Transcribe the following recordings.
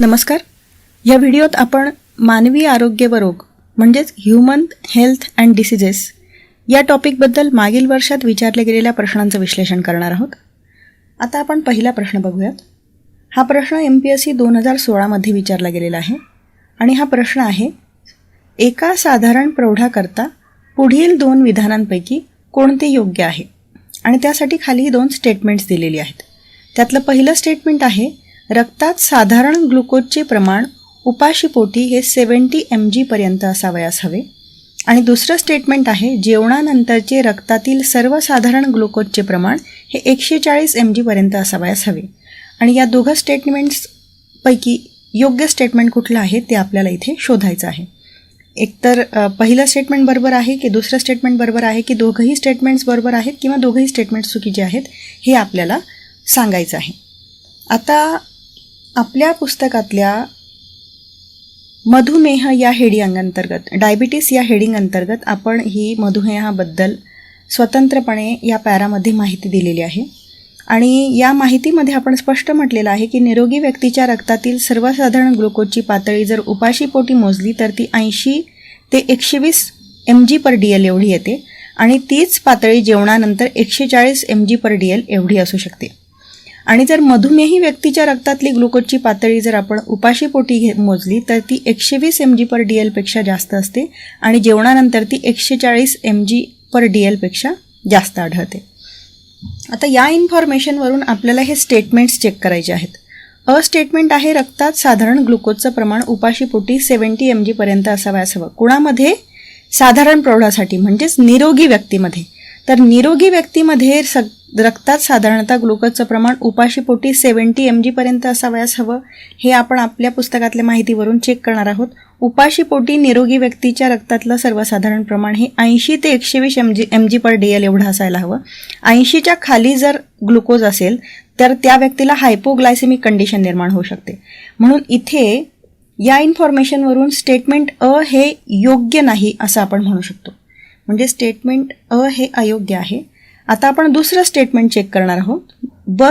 नमस्कार. या व्हिडिओत आपण मानवी आरोग्य व रोग म्हणजेच ह्यूमन हेल्थ अँड डिसीजेस या टॉपिकबद्दल मागील वर्षात विचारल्या गेलेल्या प्रश्नांचं विश्लेषण करणार आहोत. आता आपण पहिला प्रश्न बघूयात. हा प्रश्न MPSC 2016मध्ये विचारला गेलेला आहे आणि हा प्रश्न आहे, एका साधारण प्रौढाकरता पुढील 2 विधानांपैकी कोणते योग्य आहे? आणि त्यासाठी खाली 2 स्टेटमेंट्स दिलेली आहेत. त्यातलं पहिलं स्टेटमेंट आहे, रक्तात साधारण ग्लुकोजचे प्रमाण उपाशीपोटी हे 70 mg पर्यंत असावयास हवे. आणि दुसरं स्टेटमेंट आहे, जेवणानंतरचे रक्तातील सर्वसाधारण ग्लुकोजचे प्रमाण हे 140 mg पर्यंत असावयास हवे. आणि या दोघं स्टेटमेंट्सपैकी योग्य स्टेटमेंट कुठलं आहे ते आपल्याला इथे शोधायचं आहे. एकतर पहिलं स्टेटमेंट बरोबर आहे की दुसरं स्टेटमेंट बरोबर आहे की दोघंही स्टेटमेंट्स बरोबर आहेत किंवा दोघंही स्टेटमेंट्स चुकीचे आहेत हे आपल्याला सांगायचं आहे. आता आपल्या पुस्तकातल्या मधुमेह या हेडिंग अंतर्गत, डायबिटीस या हेडिंग अंतर्गत आपण ही मधुमेहाबद्दल स्वतंत्रपणे या पॅरामध्ये माहिती दिलेली आहे. आणि या माहितीमध्ये आपण स्पष्ट म्हटलेलं आहे की निरोगी व्यक्तीच्या रक्तातील सर्वसाधारण ग्लुकोजची पातळी जर उपाशीपोटी मोजली तर ती 80 ते 120 mg/dl एवढी येते आणि तीच पातळी जेवणानंतर 140 mg/dl एवढी असू शकते. आणि जर मधुमेही व्यक्तीच्या रक्तातली ग्लुकोजची पातळी जर आपण उपाशीपोटी मोजली तर ती 120 mg/dl पेक्षा जास्त असते आणि जेवणानंतर ती 140 mg/dl पेक्षा जास्त आढळते. आता या इन्फॉर्मेशनवरून आपल्याला हे स्टेटमेंट्स चेक करायचे आहेत. स्टेटमेंट आहे, रक्तात साधारण ग्लुकोजचं प्रमाण उपाशीपोटी 70 mg पर्यंत असावयास हवं. कुणामध्ये? साधारण प्रौढासाठी म्हणजेच निरोगी व्यक्तीमध्ये. तर निरोगी व्यक्तीमध्ये रक्तात साधारणतः ग्लुकोजचं प्रमाण उपाशीपोटी 70 mg पर्यंत असावयास हवं. हे आपण आपल्या पुस्तकातल्या माहितीवरून चेक करणार आहोत. उपाशीपोटी निरोगी व्यक्तीच्या रक्तातलं सर्वसाधारण प्रमाण हे 80 ते 120 mg/dl एवढं असायला हवं. 80च्या खाली जर ग्लुकोज असेल तर त्या व्यक्तीला हायपोग्लायसेमिक कंडिशन निर्माण होऊ शकते. म्हणून इथे या इन्फॉर्मेशनवरून स्टेटमेंट हे योग्य नाही असं आपण म्हणू शकतो. म्हणजे स्टेटमेंट हे अयोग्य आहे. आता आपण दुसरं स्टेटमेंट चेक करणार आहोत.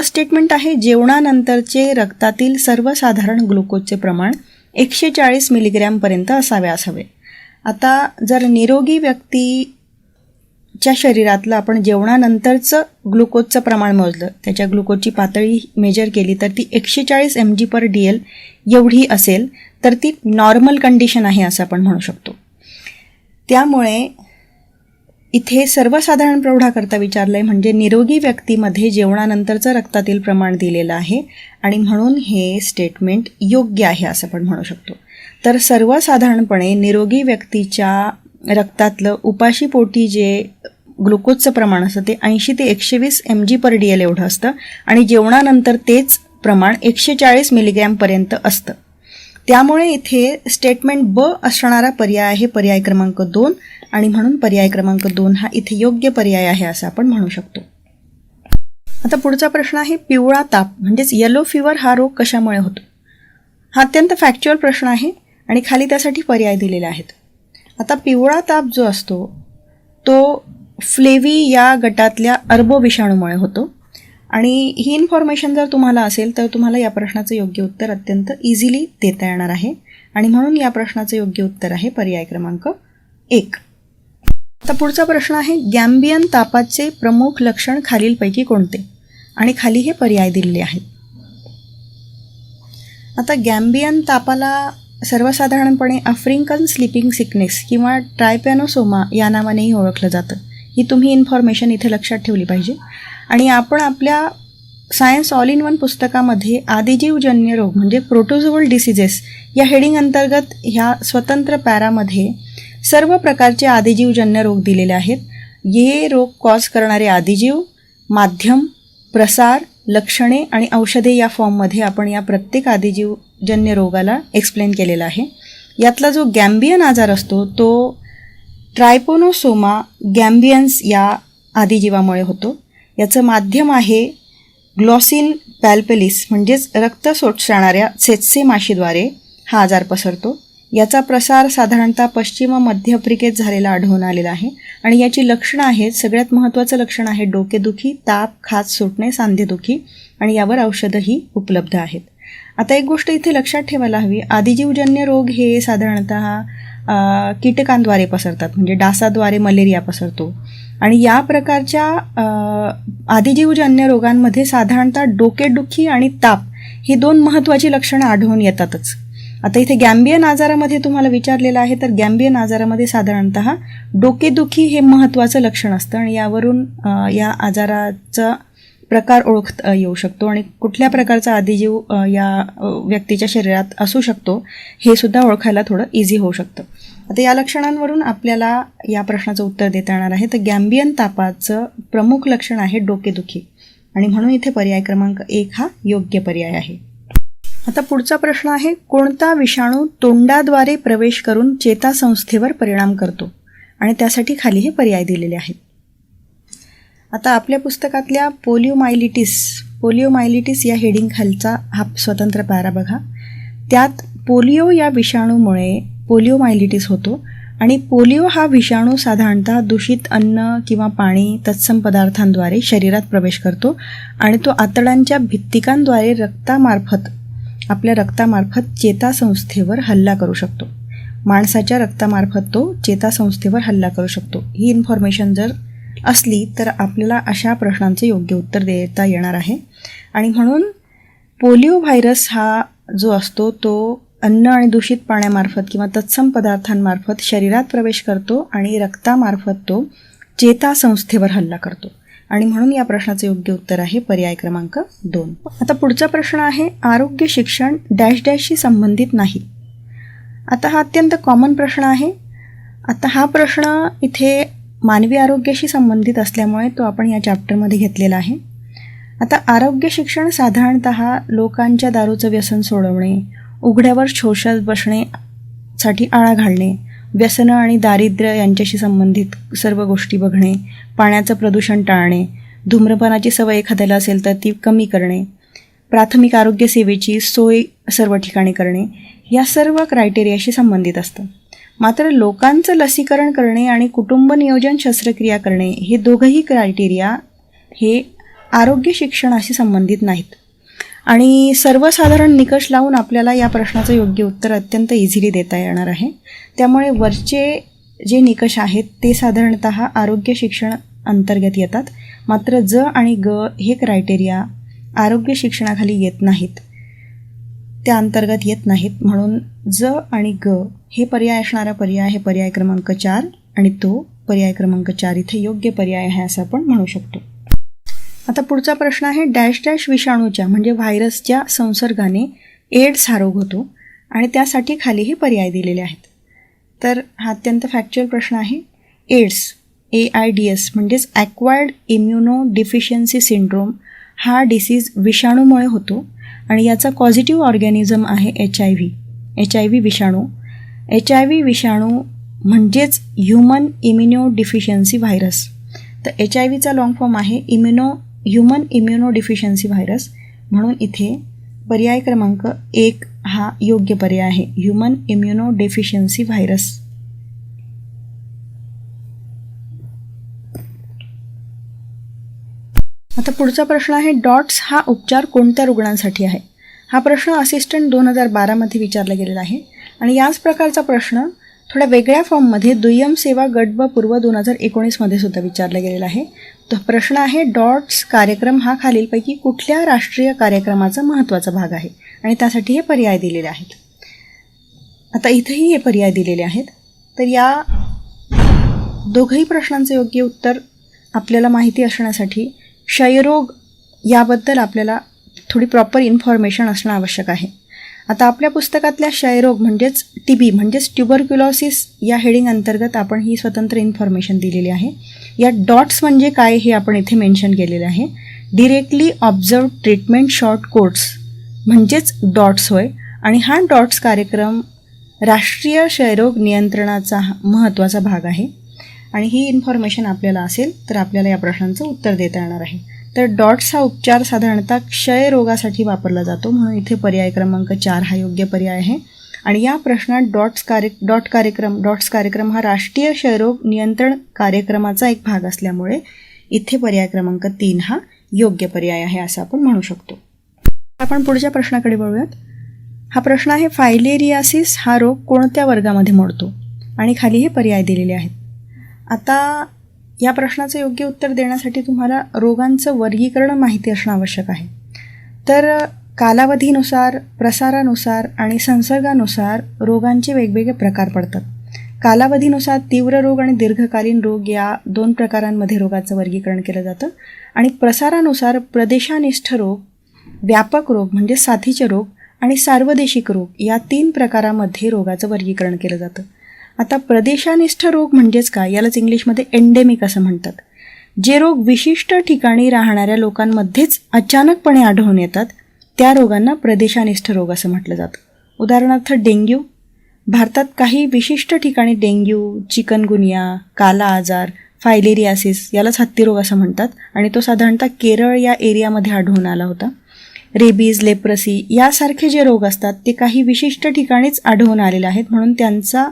स्टेटमेंट आहे, जेवणानंतरचे रक्तातील सर्वसाधारण ग्लुकोजचे प्रमाण 140 मिलीग्रॅम पर्यंत असावयास हवे. आता जर निरोगी व्यक्तीच्या शरीरातलं आपण जेवणानंतरचं ग्लुकोजचं प्रमाण मोजलं, त्याच्या ग्लुकोजची पातळी मेजर केली तर ती 140 mg/dl एवढी असेल तर ती नॉर्मल कंडिशन आहे असं आपण म्हणू शकतो. त्यामुळे इथे सर्वसाधारण प्रौढाकरता विचारलं आहे म्हणजे निरोगी व्यक्तीमध्ये जेवणानंतरचं रक्तातील प्रमाण दिलेलं आहे आणि म्हणून हे स्टेटमेंट योग्य आहे असं आपण म्हणू शकतो. तर सर्वसाधारणपणे निरोगी व्यक्तीच्या रक्तातलं उपाशीपोटी जे ग्लुकोजचं प्रमाण असतं ते 80 ते 120 mg/dl एवढं असतं आणि जेवणानंतर तेच प्रमाण 140 मिलीग्रॅमपर्यंत असतं. त्यामुळे इथे स्टेटमेंट असणारा पर्याय आहे पर्याय क्रमांक 2 आणि म्हणून पर्याय क्रमांक 2 हा इथे योग्य पर्याय आहे असं आपण म्हणू शकतो. आता पुढचा प्रश्न आहे, पिवळा ताप म्हणजेच येलो फीवर हा रोग कशामुळे होतो? हा अत्यंत फॅक्च्युअल प्रश्न आहे आणि खाली त्यासाठी पर्याय दिलेले आहेत. आता पिवळा ताप जो असतो तो फ्लेवी या गटातल्या अर्बो विषाणूमुळे होतो. आणि ही इन्फॉर्मेशन जर तुम्हाला असेल तर तुम्हाला या प्रश्नाचं योग्य उत्तर अत्यंत इझिली देता येणार आहे आणि म्हणून या प्रश्नाचं योग्य उत्तर आहे पर्याय क्रमांक 1. आता पुढचा प्रश्न आहे, गॅम्बियन तापाचे प्रमुख लक्षण खालीलपैकी कोणते? आणि खाली हे पर्याय दिलेले आहेत. आता गॅम्बियन तापाला सर्वसाधारणपणे आफ्रिकन स्लीपिंग सिकनेस किंवा ट्रायपॅनोसोमा या नावानेही ओळखलं जातं. ही तुम्ही इन्फॉर्मेशन इथे लक्षात ठेवली पाहिजे. आणि आपण आपल्या सायन्स ऑल इन वन पुस्तकामध्ये आदिजीवजन्य रोग म्हणजे प्रोटोझोअल डिसीजेस या हेडिंग अंतर्गत ह्या स्वतंत्र पॅरामध्ये सर्व प्रकारचे आदिजीवजन्य रोग दिलेले आहेत. हे रोग कॉज करणारे आदिजीव, माध्यम, प्रसार, लक्षणे आणि औषधे या फॉर्ममध्ये आपण या प्रत्येक आदिजीवजन्य रोगाला एक्सप्लेन केलेला आहे. यातला जो गॅम्बियन आजार असतो तो ट्रायपॅनोसोमा गॅम्बियन्स या आदिजीवामुळे होतो. याचं माध्यम आहे ग्लॉसिन पॅल्पेलिस म्हणजेच रक्त शोषणाऱ्या सेत्से माशीद्वारे हा आजार पसरतो. याचा प्रसार साधारणतः पश्चिम व मध्य आफ्रिकेत झालेला आढळून आलेला आहे आणि याची लक्षणं आहेत, सगळ्यात महत्त्वाचं लक्षण आहे डोकेदुखी, ताप, खाज सुटणे, सांधेदुखी आणि यावर औषधंही उपलब्ध आहेत. आता एक गोष्ट इथे लक्षात ठेवायला हवी, आदिजीवजन्य रोग हे साधारणतः कीटकांद्वारे पसरतात, म्हणजे डासाद्वारे मलेरिया पसरतो. आणि या प्रकारच्या आदिजीवजन्य रोगांमध्ये साधारणतः डोकेदुखी आणि ताप ही 2 महत्त्वाची लक्षणं आढळून येतातच. आता इथे गॅम्बियन आजारामध्ये तुम्हाला विचारलेलं आहे, तर गॅम्बियन आजारामध्ये साधारणतः डोकेदुखी हे महत्त्वाचं लक्षण असतं आणि यावरून या आजाराचा प्रकार ओळखता येऊ शकतो आणि कुठल्या प्रकारचा आदिजीव या व्यक्तीच्या शरीरात असू शकतो हे सुद्धा ओळखायला थोडं इझी होऊ शकतं. आता या लक्षणांवरून आपल्याला या प्रश्नाचं उत्तर देता येणार आहे. तर गॅम्बियन तापाचं प्रमुख लक्षण आहे डोकेदुखी आणि म्हणून इथे पर्याय क्रमांक 1 हा योग्य पर्याय आहे. आता पुढचा प्रश्न आहे, कोणता विषाणू तोंडाद्वारे प्रवेश करून चेतासंस्थेवर परिणाम करतो? आणि त्यासाठी खाली हे पर्याय दिलेले आहेत. आता आपल्या पुस्तकातल्या पोलिओमायलिटिस या हेडिंग खालचा हा स्वतंत्र पॅरा बघा. त्यात पोलिओ या विषाणूमुळे पोलिओमायलिटिस होतो आणि पोलिओ हा विषाणू साधारणतः दूषित अन्न किंवा पाणी तत्सम पदार्थांद्वारे शरीरात प्रवेश करतो आणि तो आतड्यांच्या भित्तिकांद्वारे आपल्या रक्तामार्फत चेतासंस्थेवर हल्ला करू शकतो. माणसाच्या रक्तामार्फत तो चेतासंस्थेवर हल्ला करू शकतो. ही इन्फॉर्मेशन जर असली तर आपल्याला अशा प्रश्नांचे योग्य उत्तर देता येणार आहे. आणि म्हणून पोलिओ व्हायरस हा जो असतो तो अन्न आणि दूषित पाण्यामार्फत किंवा तत्सम पदार्थांमार्फत शरीरात प्रवेश करतो आणि रक्तामार्फत तो चेतासंस्थेवर हल्ला करतो आणि म्हणून या प्रश्नाचे योग्य उत्तर आहे पर्याय क्रमांक 2. आता पुढचा प्रश्न आहे, आरोग्य शिक्षण डॅश डॅशशी संबंधित नाही. आता हा अत्यंत कॉमन प्रश्न आहे. आता हा प्रश्न इथे मानवी आरोग्याशी संबंधित असल्यामुळे तो आपण या चॅप्टरमध्ये घेतलेला आहे. आता आरोग्य शिक्षण साधारणतः लोकांच्या दारूचं व्यसन सोडवणे, उघड्यावर शोषत बसण्यासाठी आळा घालणे, व्यसनं आणि दारिद्र्य यांच्याशी संबंधित सर्व गोष्टी बघणे, पाण्याचं प्रदूषण टाळणे, धूम्रपानाची सवय एखाद्याला असेल तर ती कमी करणे, प्राथमिक आरोग्य सेवेची सोय सर्व ठिकाणी करणे, या सर्व क्रायटेरियाशी संबंधित असतं. मात्र लोकांचं लसीकरण करणे आणि कुटुंब नियोजन शस्त्रक्रिया करणे हे दोघंही क्रायटेरिया हे आरोग्य शिक्षणाशी संबंधित नाहीत आणि सर्वसाधारण निकष लावून आपल्याला या प्रश्नाचं योग्य उत्तर अत्यंत इझिली देता येणार आहे. त्यामुळे वरचे जे निकष आहेत ते साधारणतः आरोग्य शिक्षण अंतर्गत येतात, मात्र ज आणि ग हे क्रायटेरिया आरोग्य शिक्षणाखाली येत नाहीत, त्या अंतर्गत येत नाहीत. म्हणून ज आणि ग हे पर्याय असणारा पर्याय आहे पर्याय क्रमांक 4 आणि तो पर्याय क्रमांक 4 इथे योग्य पर्याय आहे असं आपण म्हणू शकतो. आता पुढचा प्रश्न आहे, डॅश डॅश विषाणूच्या म्हणजे व्हायरसच्या संसर्गाने एड्स हा रोग होतो आणि त्यासाठी खाली हे पर्याय दिलेले आहेत. तर हा अत्यंत फॅक्च्युअल प्रश्न आहे. एड्स AIDS म्हणजेच ॲक्वायर्ड इम्युनो डिफिशियन्सी सिंड्रोम हा डिसीज विषाणूमुळे होतो आणि याचा पॉझिटिव्ह ऑर्गॅनिझम आहे HIV विषाणू. HIV विषाणू म्हणजेच ह्युमन इम्युनो डिफिशियन्सी व्हायरस. तर HIVचा लॉंग फॉर्म आहे ह्युमन इम्युनो डिफिशियन्सी व्हायरस. म्हणून इथे पर्याय क्रमांक 1 हा योग्य पर्याय आहे, ह्युमन इम्युनो डेफिशियन्सी व्हायरस. आता पुढचा प्रश्न आहे, डॉट्स हा उपचार कोणत्या रुग्णांसाठी आहे? हा प्रश्न असिस्टंट 2012मध्ये विचारला गेलेला आहे आणि याच प्रकारचा प्रश्न थोड्या वेगळ्या फॉर्ममध्ये दुय्यम सेवा गट ब पूर्व 2019मध्ये सुद्धा विचारला गेलेला आहे. तो प्रश्न आहे, डॉट्स कार्यक्रम हा खालीलपैकी कुठल्या राष्ट्रीय कार्यक्रमाचा महत्त्वाचा भाग आहे? आणि त्यासाठी हे पर्याय दिलेले आहेत. आता इथेही हे पर्याय दिलेले आहेत. तर या दोघंही प्रश्नांचं योग्य उत्तर आपल्याला माहिती असण्यासाठी क्षयरोग याबद्दल आपल्याला थोडी प्रॉपर इन्फॉर्मेशन असणं आवश्यक आहे. आता आपल्या पुस्तकातल्या क्षयरोग म्हणजेच TB म्हणजेच ट्युबरक्युलोसिस या हेडिंग अंतर्गत आपण ही स्वतंत्र इन्फॉर्मेशन दिलेली आहे. या डॉट्स म्हणजे काय हे आपण इथे मेन्शन केलेलं आहे. Directly observe treatment short course म्हणजेच डॉट्स होय. आणि हा डॉट्स कार्यक्रम राष्ट्रीय क्षयरोग नियंत्रणाचा महत्त्वाचा भाग आहे आणि ही इन्फॉर्मेशन आपल्याला असेल तर आपल्याला या प्रश्नांचं उत्तर देता येणार आहे. तर डॉट्स हा उपचार साधारणतः क्षयरोगासाठी वापरला जातो, म्हणून इथे पर्याय क्रमांक 4 हा योग्य पर्याय आहे. आणि या प्रश्नात डॉट्स कार्यक्रम हा राष्ट्रीय क्षयरोग नियंत्रण कार्यक्रमाचा एक भाग असल्यामुळे इथे पर्याय क्रमांक 3 हा योग्य पर्याय आहे असं आपण म्हणू शकतो. आपण पुढच्या प्रश्नाकडे वळूयात. हा प्रश्न आहे, फायलेरियासिस हा रोग कोणत्या वर्गामध्ये मोडतो? आणि खाली हे पर्याय दिलेले आहेत. आता या प्रश्नाचं योग्य उत्तर देण्यासाठी तुम्हाला रोगांचं वर्गीकरण माहिती असणं आवश्यक आहे. तर कालावधीनुसार, प्रसारानुसार आणि संसर्गानुसार रोगांचे वेगवेगळे प्रकार पडतात. कालावधीनुसार तीव्र रोग आणि दीर्घकालीन रोग या 2 प्रकारांमध्ये रोगाचं वर्गीकरण केलं जातं. आणि प्रसारानुसार प्रदेशानिष्ठ रोग, व्यापक रोग म्हणजे साथीचे रोग आणि सार्वदेशिक रोग या 3 प्रकारामध्ये रोगाचं वर्गीकरण केलं जातं. आता प्रदेशानिष्ठ रोग म्हणजेच काय? यालाच इंग्लिशमध्ये एंडेमिक असं म्हणतात. जे रोग विशिष्ट ठिकाणी राहणाऱ्या लोकांमध्येच अचानकपणे आढळून येतात त्या रोगांना प्रदेशानिष्ठ रोग असं म्हटलं जातं. उदाहरणार्थ डेंग्यू. भारतात काही विशिष्ट ठिकाणी डेंग्यू, चिकनगुनिया, काला आजार, फायलेरियासिस यालाच हत्तीरोग असं म्हणतात आणि तो साधारणतः केरळ या एरियामध्ये आढळून आला होता. रेबीज, लेप्रसी यासारखे जे रोग असतात ते काही विशिष्ट ठिकाणीच आढळून आलेले आहेत, म्हणून त्यांचा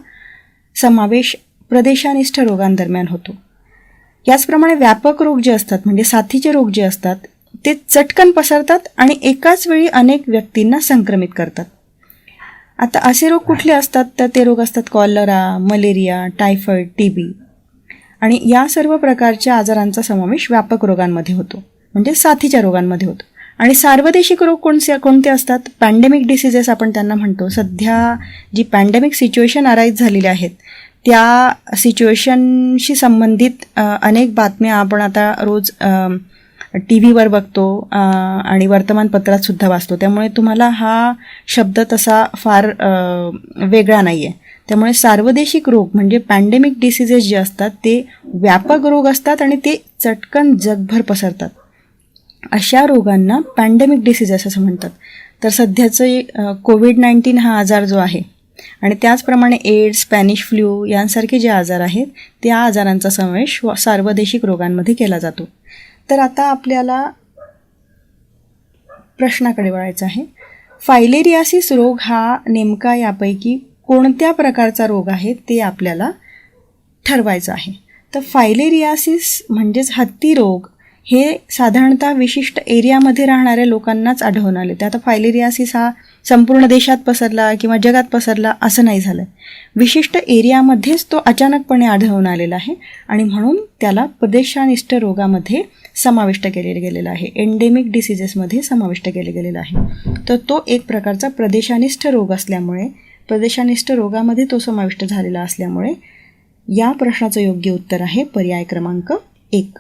समावेश प्रदेशानिष्ठ रोगांदरम्यान होतो. याचप्रमाणे व्यापक रोग जे असतात म्हणजे साथीचे रोग जे असतात ते चटकन पसरतात आणि एकाच वेळी अनेक व्यक्तींना संक्रमित करतात. आता असे रोग कुठले असतात? तर ते रोग असतात कॉलरा, मलेरिया, टायफॉईड, TB आणि या सर्व प्रकारच्या आजारांचा समावेश व्यापक रोगांमध्ये होतो म्हणजे साथीच्या रोगांमध्ये होतो. आणि सार्वदेशिक रोग कोणते असतात? पॅन्डेमिक डिसीजेस आपण त्यांना म्हणतो. सध्या जी पॅन्डेमिक सिच्युएशन अराईज झालेली आहेत त्या सिच्युएशनशी संबंधित अनेक बातम्या आपण आता रोज TV बघतो आणि वर्तमानपत्रात सुद्धा वाचतो. त्यामुळे तुम्हाला हा शब्द तसा फार वेगळा नाही आहे. त्यामुळे सार्वदेशिक रोग म्हणजे पॅन्डेमिक डिसीजेस जे असतात ते व्यापक रोग असतात आणि ते चटकन जगभर पसरतात. अशा रोगांना पॅन्डेमिक डिसीजेस असं म्हणतात. तर सध्याचे कोविड-19 हा आजार जो आहे आणि त्याचप्रमाणे एड्स, स्पॅनिश फ्लू यांसारखे जे आजार आहेत त्या आजारांचा समावेश सार्वदेशिक रोगांमध्ये केला जातो. तर आता आपल्याला प्रश्नाकडे वळायचं आहे. फायलेरियासिस रोग हा नेमका यापैकी कोणत्या प्रकारचा रोग आहे ते आपल्याला ठरवायचं आहे. तर फायलेरियासिस म्हणजेच हत्ती रोग हे साधारणतः विशिष्ट एरियामध्ये राहणाऱ्या लोकांनाच आढळून आले. तर आता फायलेरियासिस हा संपूर्ण देशात पसरला किंवा जगात पसरला असं नाही झालं. विशिष्ट एरियामध्येच तो अचानकपणे आढळून आलेला आहे आणि म्हणून त्याला प्रदेशानिष्ठ रोगामध्ये समाविष्ट केलेलं गेलेलं आहे, एंडेमिक डिसीजेसमध्ये समाविष्ट केले गेलेलं आहे. तर तो एक प्रकारचा प्रदेशानिष्ठ रोग असल्यामुळे, प्रदेशानिष्ठ रोगामध्ये तो समाविष्ट झालेला असल्यामुळे या प्रश्नाचं योग्य उत्तर आहे पर्याय क्रमांक 1.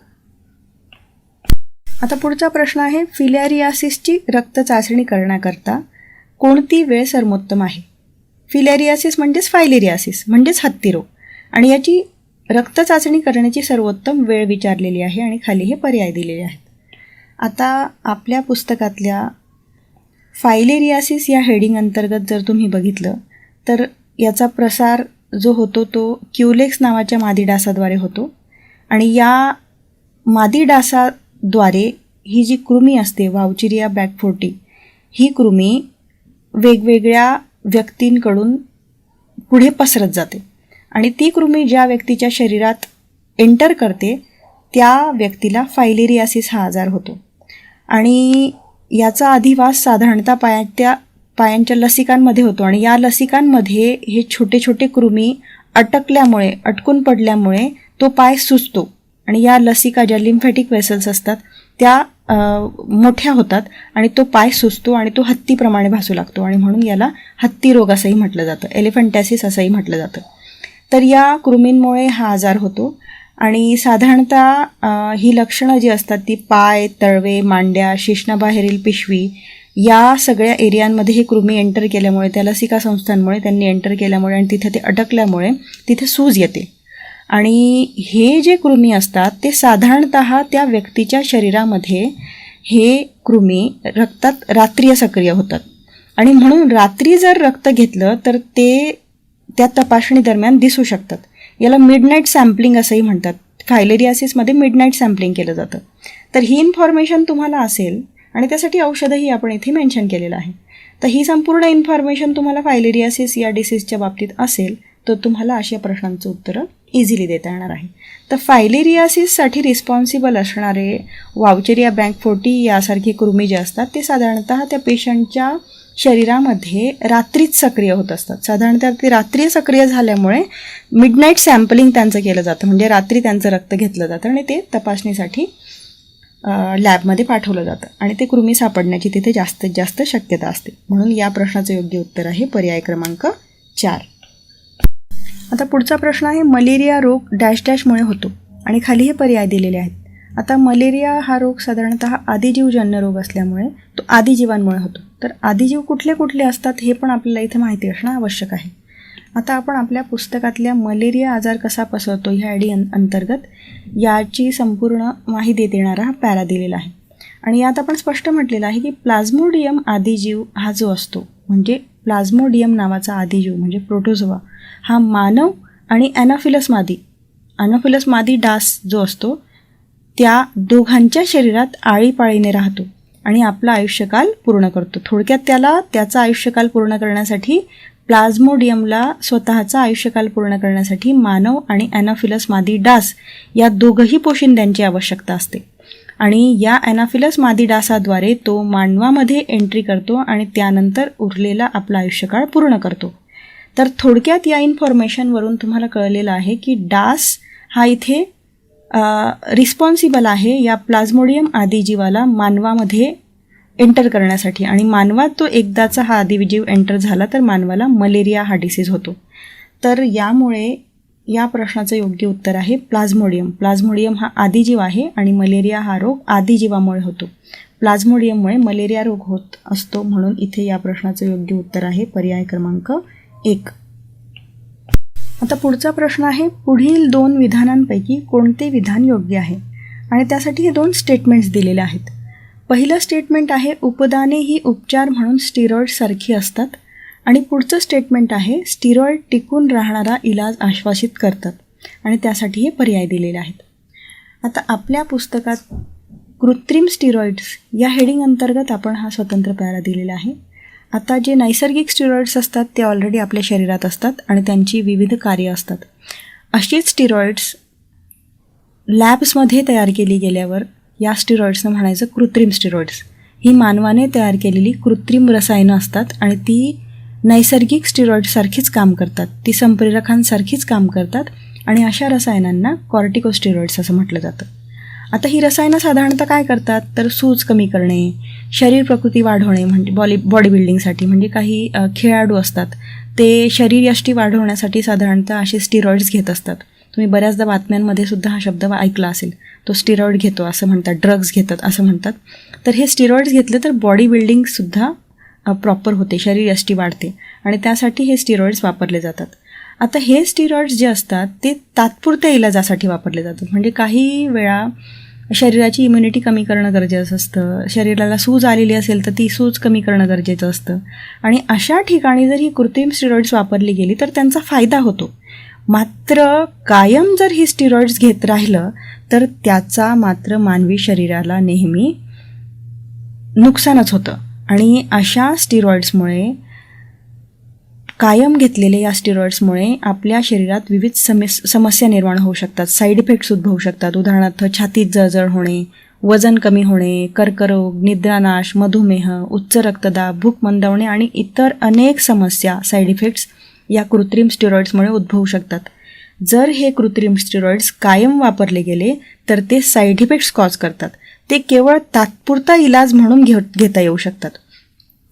आता पुढचा प्रश्न आहे, फिलॅरियासिसची रक्त चाचणी करण्याकरता कोणती वेळ सर्वोत्तम आहे? फिलॅरियासिस म्हणजेच फायलेरियासिस म्हणजेच हत्तीरोग आणि याची रक्त चाचणी करण्याची सर्वोत्तम वेळ विचारलेली आहे आणि खाली हे पर्याय दिलेले आहेत. आता आपल्या पुस्तकातल्या फायलेरियासिस या हेडिंग अंतर्गत जर तुम्ही बघितलं तर याचा प्रसार जो होतो तो क्युलेक्स नावाच्या मादी डासाद्वारे होतो आणि या मादी डासाद्वारे ही जी कृमी असते वाउचिरिया बॅकफोर्टी ही कृमी वेगवेगळ्या व्यक्तींकडून पुढे पसरत जाते आणि ती कृमी ज्या व्यक्तीच्या शरीरात एंटर करते त्या व्यक्तीला फायलेरियासिस हा आजार होतो. आणि याचा अधिवास साधारणतः पायांच्या लसिकांमध्ये होतो आणि या लसिकांमध्ये हे छोटे छोटे कृमी अटकून पडल्यामुळे तो पाय सुजतो आणि या लसिका ज्या लिम्फॅटिक वेसल्स असतात त्या मोठ्या होतात आणि तो पाय सुजतो आणि तो हत्तीप्रमाणे भासू लागतो आणि म्हणून याला हत्ती रोग असंही म्हटलं जातं, एलिफंटॅसिस असंही म्हटलं जातं. तर या कृमींमुळे हा आजार होतो आणि साधारणतः ही लक्षणं जी असतात ती पाय, तळवे, मांड्या, शिश्नाबाहेरील पिशवी या सगळ्या एरियांमध्ये हे कृमी एंटर केल्यामुळे, त्या लसिका संस्थांमुळे त्यांनी एंटर केल्यामुळे आणि तिथे ते अटकल्यामुळे तिथे सूज येते. आणि हे जे कृमी असतात ते साधारणतः त्या व्यक्तीच्या शरीरामध्ये हे कृमी रक्तात रात्रीय सक्रिय होतात आणि म्हणून रात्री जर रक्त घेतलं तर ते त्या तपासणी दरम्यान दिसू शकतात. याला मिडनाईट सॅम्पलिंग असंही म्हणतात. फायलेरियासिसमध्ये मिडनाईट सॅम्पलिंग केलं जातं. तर ही इन्फॉर्मेशन तुम्हाला असेल आणि त्यासाठी औषधही आपण इथे मेन्शन केलेलं आहे. तर ही संपूर्ण इन्फॉर्मेशन तुम्हाला फायलेरियासिस या डिसीजच्या बाबतीत असेल तर तुम्हाला अशा प्रश्नांचं उत्तरं इझिली देता येणार आहे. तर फायलेरियासिससाठी रिस्पॉन्सिबल असणारे वाउचेरिया बॅकफोर्टी यासारखी कृमी जे असतात ते साधारणतः त्या पेशंटच्या शरीरामध्ये रात्रीच सक्रिय होत असतात. साधारणतः ते रात्री सक्रिय झाल्यामुळे मिडनाईट सॅम्पलिंग त्यांचं केलं जातं, म्हणजे रात्री त्यांचं रक्त घेतलं जातं आणि ते तपासणीसाठी लॅबमध्ये पाठवलं जातं आणि ते कृमी सापडण्याची तिथे जास्तीत जास्त शक्यता असते. म्हणून या प्रश्नाचं योग्य उत्तर आहे पर्याय क्रमांक 4. आता पुढचा प्रश्न आहे, मलेरिया रोग डॅश डॅशमुळे होतो आणि खाली हे पर्याय दिलेले आहेत. आता मलेरिया हा रोग साधारणतः आदिजीवजन्य रोग असल्यामुळे तो आदिजीवांमुळे होतो. तर आदिजीव कुठले कुठले असतात हे पण आपल्याला इथे माहिती असणं आवश्यक आहे. आता आपण आपल्या पुस्तकातल्या मलेरिया आजार कसा पसरतो ह्या अंतर्गत याची संपूर्ण माहिती देणारा हा पॅरा दिलेला आहे आणि यात आपण स्पष्ट म्हटलेलं आहे की प्लाझ्मोडियम आदिजीव हा जो असतो, म्हणजे प्लाझ्मोडियम नावाचा आदिजीव म्हणजे प्रोटोझोआ हा मानव आणि ॲनोफिलस मादी डास जो असतो त्या दोघांच्या शरीरात आळीपाळीने राहतो आणि आपला आयुष्यकाल पूर्ण करतो. थोडक्यात त्याचा आयुष्यकाल पूर्ण करण्यासाठी प्लाझ्मोडियमला स्वतःचा आयुष्यकाल पूर्ण करण्यासाठी मानव आणि ॲनोफिलस मादी डास या दोघंही पोशिंद्यांची आवश्यकता असते आणि या ॲनोफिलस मादी डासाद्वारे तो मानवामध्ये एंट्री करतो आणि त्यानंतर उरलेला आपला आयुष्यकाळ पूर्ण करतो. तर थोडक्यात या इन्फॉर्मेशनवरून तुम्हाला कळलेलं आहे की डास हा इथे रिस्पॉन्सिबल आहे या प्लाझ्मोडियम आदिजीवाला मानवामध्ये एंटर करण्यासाठी आणि मानवात तो एकदाचा हा आदिजीव एंटर झाला तर मानवाला मलेरिया हा डिसीज होतो. तर यामुळे या प्रश्नाचं योग्य उत्तर आहे प्लाझ्मोडियम हा आदिजीव आहे आणि मलेरिया हा रोग आदिजीवामुळे होतो. प्लाझ्मोडियममुळे मलेरिया रोग होत असतो म्हणून इथे या प्रश्नाचं योग्य उत्तर आहे पर्याय क्रमांक 1. आता पुढचा प्रश्न आहे, पुढील 2 विधानांपैकी कोणते विधान योग्य आहे आणि त्यासाठी हे 2 स्टेटमेंट्स दिलेले आहेत. पहिलं स्टेटमेंट आहे, उपदाने ही उपचार म्हणून स्टिरॉइडसारखी असतात आणि पुढचं स्टेटमेंट आहे, स्टिरॉइड टिकून राहणारा इलाज आश्वासित करतात आणि त्यासाठी हे पर्याय दिलेले आहेत. आता आपल्या पुस्तकात कृत्रिम स्टिरॉइड्स या हेडिंग अंतर्गत आपण हा स्वतंत्र पॅरा दिलेला आहे. आता जे नैसर्गिक स्टिरॉइड्स असतात ते ऑलरेडी आपल्या शरीरात असतात आणि त्यांची विविध कार्य असतात. अशीच स्टिरॉइड्स लॅब्समध्ये तयार केली गेल्यावर या स्टिरॉइड्सनं म्हणायचं कृत्रिम स्टिरॉइड्स. ही मानवाने तयार केलेली कृत्रिम रसायनं असतात आणि ती नैसर्गिक स्टिरॉइड्ससारखीच काम करतात, ती संप्रेरकांसारखीच काम करतात आणि अशा रसायनांना कॉर्टिकोस्टिरॉइड्स असं म्हटलं जातं. आता ही रसायनं साधारणतः काय करतात तर सूज कमी करणे, शरीर प्रकृती वाढवणे म्हणजे बॉडी बिल्डिंगसाठी, म्हणजे काही खेळाडू असतात ते शरीरयष्टी वाढवण्यासाठी साधारणतः असे स्टिरॉइड्स घेत असतात. तुम्ही बऱ्याचदा बातम्यांमध्ये सुद्धा हा शब्द ऐकला असेल, तो स्टिरॉइड घेतो असं म्हणतात, ड्रग्ज घेतात असं म्हणतात. तर हे स्टिरॉइड्स घेतले तर बॉडी बिल्डिंगसुद्धा प्रॉपर होते, शरीरयष्टी वाढते आणि त्यासाठी हे स्टिरॉइड्स वापरले जातात. आता हे स्टिरॉइड्स जे असतात ते तात्पुरत्या इलाजासाठी वापरले जातात, म्हणजे काही वेळा शरीराची इम्युनिटी कमी करणं गरजेचं असतं, शरीराला सूज आलेली असेल तर ती सूज कमी करणं गरजेचं असतं आणि अशा ठिकाणी जर ही कृत्रिम स्टिरॉइड्स वापरली गेली तर त्यांचा फायदा होतो. मात्र कायम जर ही स्टिरॉइड्स घेत राहिलं तर त्याचा मात्र मानवी शरीराला नेहमी नुकसानच होतं आणि अशा स्टिरॉइड्समुळे कायम घेतलेल्या या स्टिरॉइड्समुळे आपल्या शरीरात विविध समस्या निर्माण होऊ शकतात, साईड इफेक्ट्स उद्भवू शकतात. उदाहरणार्थ छातीत जळजळ होणे, वजन कमी होणे, कर्करोग, निद्रानाश, मधुमेह, उच्च रक्तदाब, भूक मंदावणे आणि इतर अनेक समस्या साईड इफेक्ट्स या कृत्रिम स्टिरॉइड्समुळे उद्भवू शकतात. जर हे कृत्रिम स्टिरॉइड्स कायम वापरले गेले तर ते साईड इफेक्ट्स कॉज करतात, ते केवळ तात्पुरता इलाज म्हणून घेता येऊ शकतात.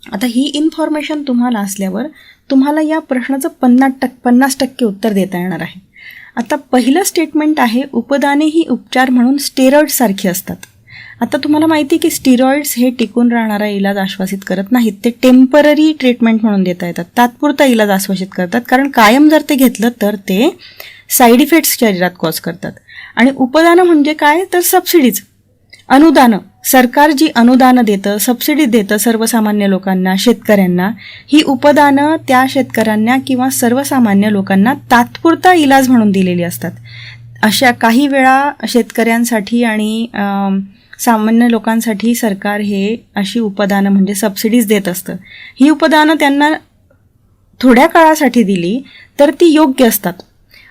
आता ही इन्फॉर्मेशन तुम्हाला असल्यावर तुम्हाला या प्रश्नाचं 50% उत्तर देता येणार आहे. आता पहिलं स्टेटमेंट आहे, उपदाने ही उपचार म्हणून स्टेरॉइड्ससारखी असतात. आता तुम्हाला माहिती आहे की स्टिरॉइड्स हे टिकून राहणारा इलाज आश्वासित करत नाहीत, ते टेम्पररी ट्रीटमेंट म्हणून देता येतात, तात्पुरता इलाज आश्वासित करतात, कारण कायम जर ते घेतलं तर ते साईड इफेक्ट्स शरीरात कॉज करतात. आणि उपदानं म्हणजे काय तर सबसिडीज, अनुदानं, सरकार जी अनुदानं देतं, सबसिडी देतं सर्वसामान्य लोकांना, शेतकऱ्यांना, ही उपदानं त्या शेतकऱ्यांना किंवा सर्वसामान्य लोकांना तात्पुरता इलाज म्हणून दिलेली असतात. अशा काही वेळा शेतकऱ्यांसाठी आणि सामान्य लोकांसाठी सरकार हे अशी उपदानं म्हणजे सबसिडीज देत असतं. ही उपदानं त्यांना थोड्या काळासाठी दिली तर ती योग्य असतात,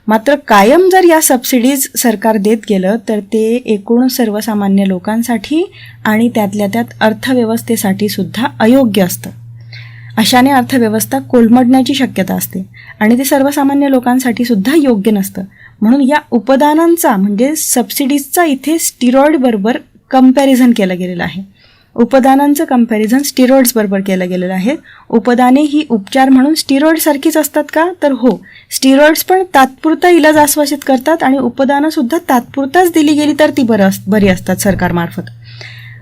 मात्र कायम जर या सबसिडीज सरकार देत गेलं तर ते एकूण सर्वसामान्य लोकांसाठी आणि त्यातल्या त्यात अर्थव्यवस्थेसाठी सुद्धा अयोग्य असतं. अशाने अर्थव्यवस्था कोलमडण्याची शक्यता असते आणि ते सर्वसामान्य लोकांसाठी सुद्धा योग्य नसतं. म्हणून या उपदानांचा म्हणजे सबसिडीजचा इथे स्टिरॉइडबरोबर कंपॅरिझन केलं गेलेलं आहे. उपदानांचं कंपॅरिझन स्टिरॉइड्सबरोबर केलं गेलेलं आहे. उपदाने ही उपचार म्हणून स्टिरॉइडसारखीच असतात का? तर हो, स्टिरॉइड्स पण तात्पुरता इलाज आश्वासित करतात आणि उपदानंसुद्धा तात्पुरताच दिली गेली तर ती बरी असतात सरकारमार्फत.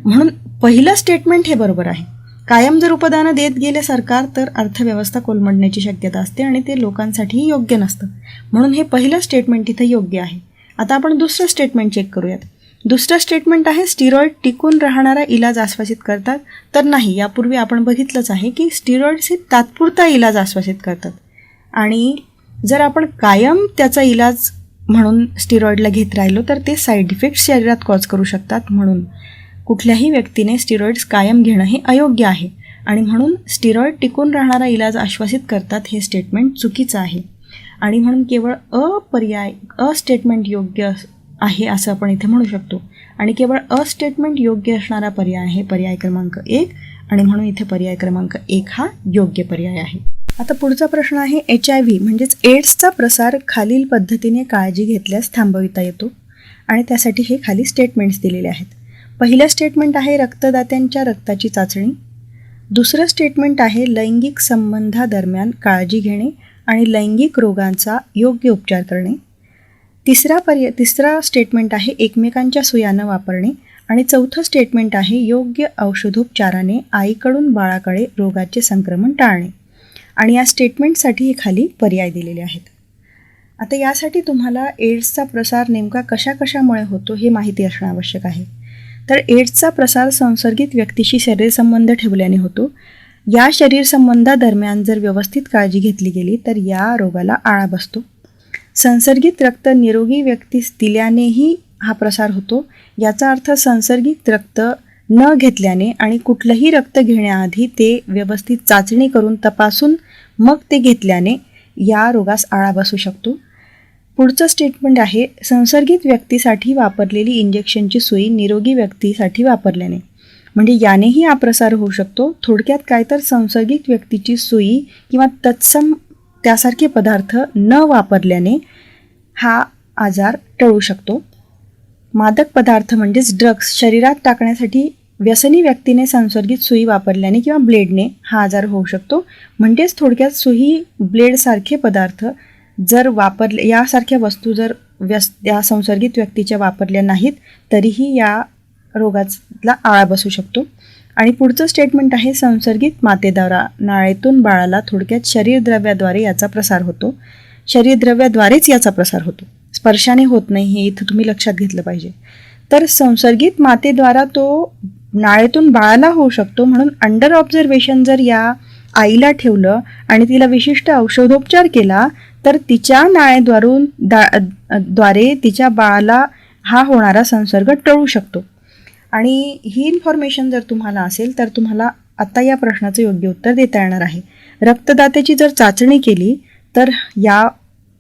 म्हणून पहिलं स्टेटमेंट हे बरोबर आहे. कायम जर उपदानं देत गेले सरकार तर अर्थव्यवस्था कोलमडण्याची शक्यता असते आणि ते लोकांसाठीही योग्य नसतं. म्हणून हे पहिलं स्टेटमेंट इथं योग्य आहे. आता आपण दुसरं स्टेटमेंट चेक करूयात. दुसरं स्टेटमेंट आहे स्टिरॉइड टिकून राहणारा इलाज आश्वासित करतात. तर नाही, यापूर्वी आपण बघितलंच आहे की स्टिरॉइड्स हे तात्पुरता इलाज आश्वासित करतात आणि जर आपण कायम त्याचा इलाज म्हणून स्टिरॉइडला घेत राहिलो तर ते साईड इफेक्ट्स शरीरात कॉज करू शकतात. म्हणून कुठल्याही व्यक्तीने स्टिरॉइड्स कायम घेणं हे अयोग्य आहे आणि म्हणून स्टिरॉइड टिकून राहणारा इलाज आश्वासित करतात हे स्टेटमेंट चुकीचं आहे आणि म्हणून केवळ स्टेटमेंट योग्य आहे असं आपण इथे म्हणू शकतो आणि केवळ स्टेटमेंट योग्य असणारा पर्याय आहे पर्याय क्रमांक 1 आणि म्हणून इथे पर्याय क्रमांक 1 हा योग्य पर्याय आहे. आता पुढचा प्रश्न आहे HIV म्हणजेच एड्सचा प्रसार खालील पद्धतीने काळजी घेतल्यास थांबविता येतो आणि त्यासाठी हे खाली स्टेटमेंट्स दिलेले आहेत. पहिलं स्टेटमेंट आहे रक्तदात्यांच्या रक्ताची चाचणी. दुसरं स्टेटमेंट आहे लैंगिक संबंधादरम्यान काळजी घेणे आणि लैंगिक रोगांचा योग्य उपचार करणे. तिसरा स्टेटमेंट आहे एकमेकांच्या सुया न वापरणे आणि चौथं स्टेटमेंट आहे योग्य औषधोपचाराने आईकडून बाळाकडे रोगाचे संक्रमण टाळणे आणि या स्टेटमेंटसाठी हे खाली पर्याय दिलेले आहेत. आता यासाठी तुम्हाला एड्सचा प्रसार नेमका कशामुळे होतो हे माहिती असणं आवश्यक आहे. तर एड्सचा प्रसार संसर्गित व्यक्तीशी शरीरसंबंध ठेवल्याने होतो. या शरीरसंबंधादरम्यान जर व्यवस्थित काळजी घेतली गेली तर या रोगाला आळा बसतो. संसर्गित रक्त निरोगी व्यक्तीस दिल्यानेही हा प्रसार होतो. याचा अर्थ संसर्गित रक्त न घेतल्याने आणि कुठलंही रक्त घेण्याआधी ते व्यवस्थित चाचणी करून तपासून मग ते घेतल्याने या रोगास आळा बसू शकतो. पुढचं स्टेटमेंट आहे संसर्गित व्यक्तीसाठी वापरलेली इंजेक्शनची सुई निरोगी व्यक्तीसाठी वापरल्याने, म्हणजे यानेही हा प्रसार होऊ शकतो. थोडक्यात काय तर संसर्गित व्यक्तीची सुई किंवा तत्सम त्यासारखे पदार्थ न वापरल्याने हा आजार टळू शकतो. मादक पदार्थ म्हणजेच ड्रग्स शरीरात टाकण्यासाठी व्यसनी व्यक्तीने संसर्गित सुई वापरल्याने किंवा ब्लेडने हा आजार होऊ शकतो. म्हणजेच थोडक्यात सुई ब्लेडसारखे पदार्थ जर वापरले, यासारख्या वस्तू जर या संसर्गित व्यक्तीच्या वापरल्या नाहीत तरीही या रोगाला आळा बसू शकतो. आणि पुढचं स्टेटमेंट आहे संसर्गित मातेद्वारा नाळेतून बाळाला थोडक्यात शरीरद्रव्याद्वारे याचा प्रसार होतो. शरीरद्रव्याद्वारेच याचा प्रसार होतो, स्पर्शाने होत नाही, हे इथं तुम्ही लक्षात घेतलं पाहिजे. तर संसर्गित मातेद्वारा तो नाळेतून बाळाला होऊ शकतो. म्हणून अंडर ऑब्झर्वेशन जर या आईला ठेवलं आणि तिला विशिष्ट औषधोपचार केला तर तिच्या द्वारे तिच्या बाळाला हा होणारा संसर्ग टळू शकतो. आणि ही इन्फॉर्मेशन जर तुम्हाला असेल तर तुम्हाला आता या प्रश्नाचं योग्य उत्तर देता येणार आहे. रक्तदात्याची जर चाचणी केली तर या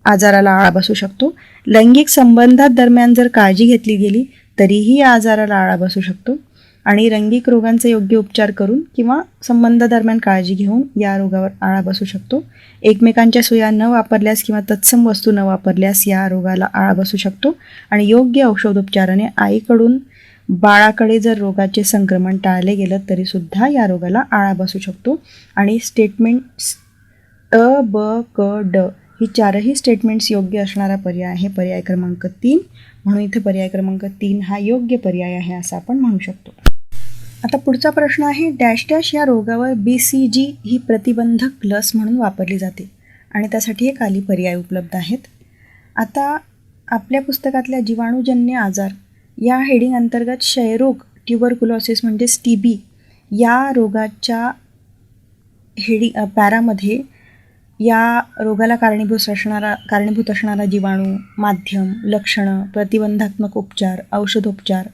आजाराला आळा बसू शकतो. लैंगिक संबंधादरम्यान जर काळजी घेतली गेली तरीही या आजाराला आळा बसू शकतो. आणि लैंगिक रोगांचे योग्य उपचार करून किंवा संबंधादरम्यान काळजी घेऊन या रोगावर आळा बसू शकतो. एकमेकांच्या सुया न वापरल्यास किंवा तत्सम वस्तू न वापरल्यास या रोगाला आळा बसू शकतो. आणि योग्य औषधोपचाराने आईकडून बाळाकडे जर रोगाचे संक्रमण टाळले गेलं तरीसुद्धा या रोगाला आळा बसू शकतो. आणि स्टेटमेंट्स ब क ड ही चारही स्टेटमेंट्स योग्य असणारा पर्याय आहे पर्याय क्रमांक 3. म्हणून इथे पर्याय क्रमांक 3 हा योग्य पर्याय आहे असं आपण म्हणू शकतो. आता पुढचा प्रश्न आहे डॅश डॅश या रोगावर BCG ही प्रतिबंधक लस म्हणून वापरली जाते आणि त्यासाठी हे खाली पर्याय उपलब्ध आहेत. आता आपल्या पुस्तकातल्या जीवाणूजन्य आजार या हेडिंग अंतर्गत क्षयरोग ट्युबरकुलोसिस म्हणजेच TB या रोगाच्या पॅरामध्ये या रोगाला कारणीभूत असणारा जीवाणू, माध्यम, लक्षणं, प्रतिबंधात्मक उपचार, औषधोपचार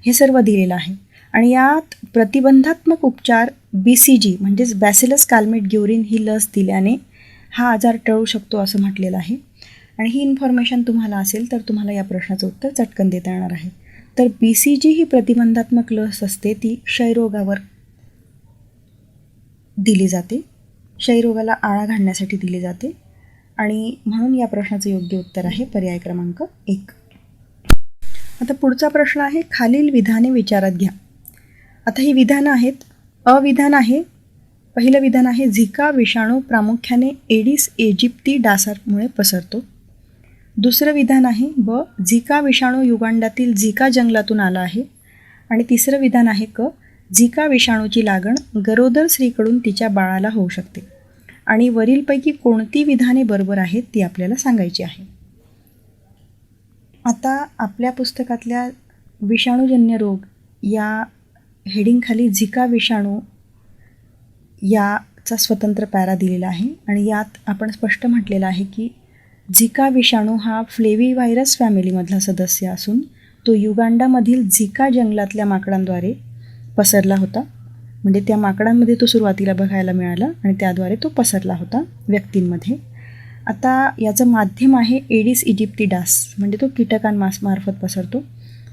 हे सर्व दिलेलं आहे. आणि यात प्रतिबंधात्मक उपचार BCG म्हणजेच बॅसिलस काल्मेट ग्युरिन ही लस दिल्याने हा आजार टळू शकतो असं म्हटलेलं आहे. आणि ही इन्फॉर्मेशन तुम्हाला असेल तर तुम्हाला या प्रश्नाचं उत्तर चटकन देता येणार आहे. तर BCG ही प्रतिबंधात्मक लस असते, ती क्षयरोगावर दिली जाते. क्षयरोगाला आळा घालण्यासाठी दिली जाते आणि म्हणून या प्रश्नाचं योग्य उत्तर आहे पर्याय क्रमांक 1. आता पुढचा प्रश्न आहे, खालील विधाने विचारात घ्या. आता ही विधानं आहेत. अविधान आहे. पहिलं विधान आहे, झिका विषाणू प्रामुख्याने एडिस इजिप्ती डासामुळे पसरतो. दुसरं विधान आहे ब, झिका विषाणू युगांडातील झिका जंगलातून आला आहे. आणि तिसरं विधान आहे क, झिका विषाणूची लागण गरोदर स्त्रीकडून तिच्या बाळाला होऊ शकते. आणि वरीलपैकी कोणती विधाने बरोबर आहेत ती आपल्याला सांगायची आहे. आता आपल्या पुस्तकातल्या विषाणूजन्य रोग या हेडिंगखाली झिका विषाणू याचा स्वतंत्र पॅरा दिलेला आहे आणि यात आपण स्पष्ट म्हटलेलं आहे की झिका विषाणू हा फ्लेविव्हायरस फॅमिलीमधला सदस्य असून तो युगांडामधील झिका जंगलातल्या माकडांद्वारे पसरला होता. म्हणजे त्या माकडांमध्ये तो सुरुवातीला बघायला मिळाला आणि त्याद्वारे तो पसरला होता व्यक्तींमध्ये. आता याचं माध्यम आहे एडिस इजिप्ती डास, म्हणजे तो कीटकांमार्फत पसरतो.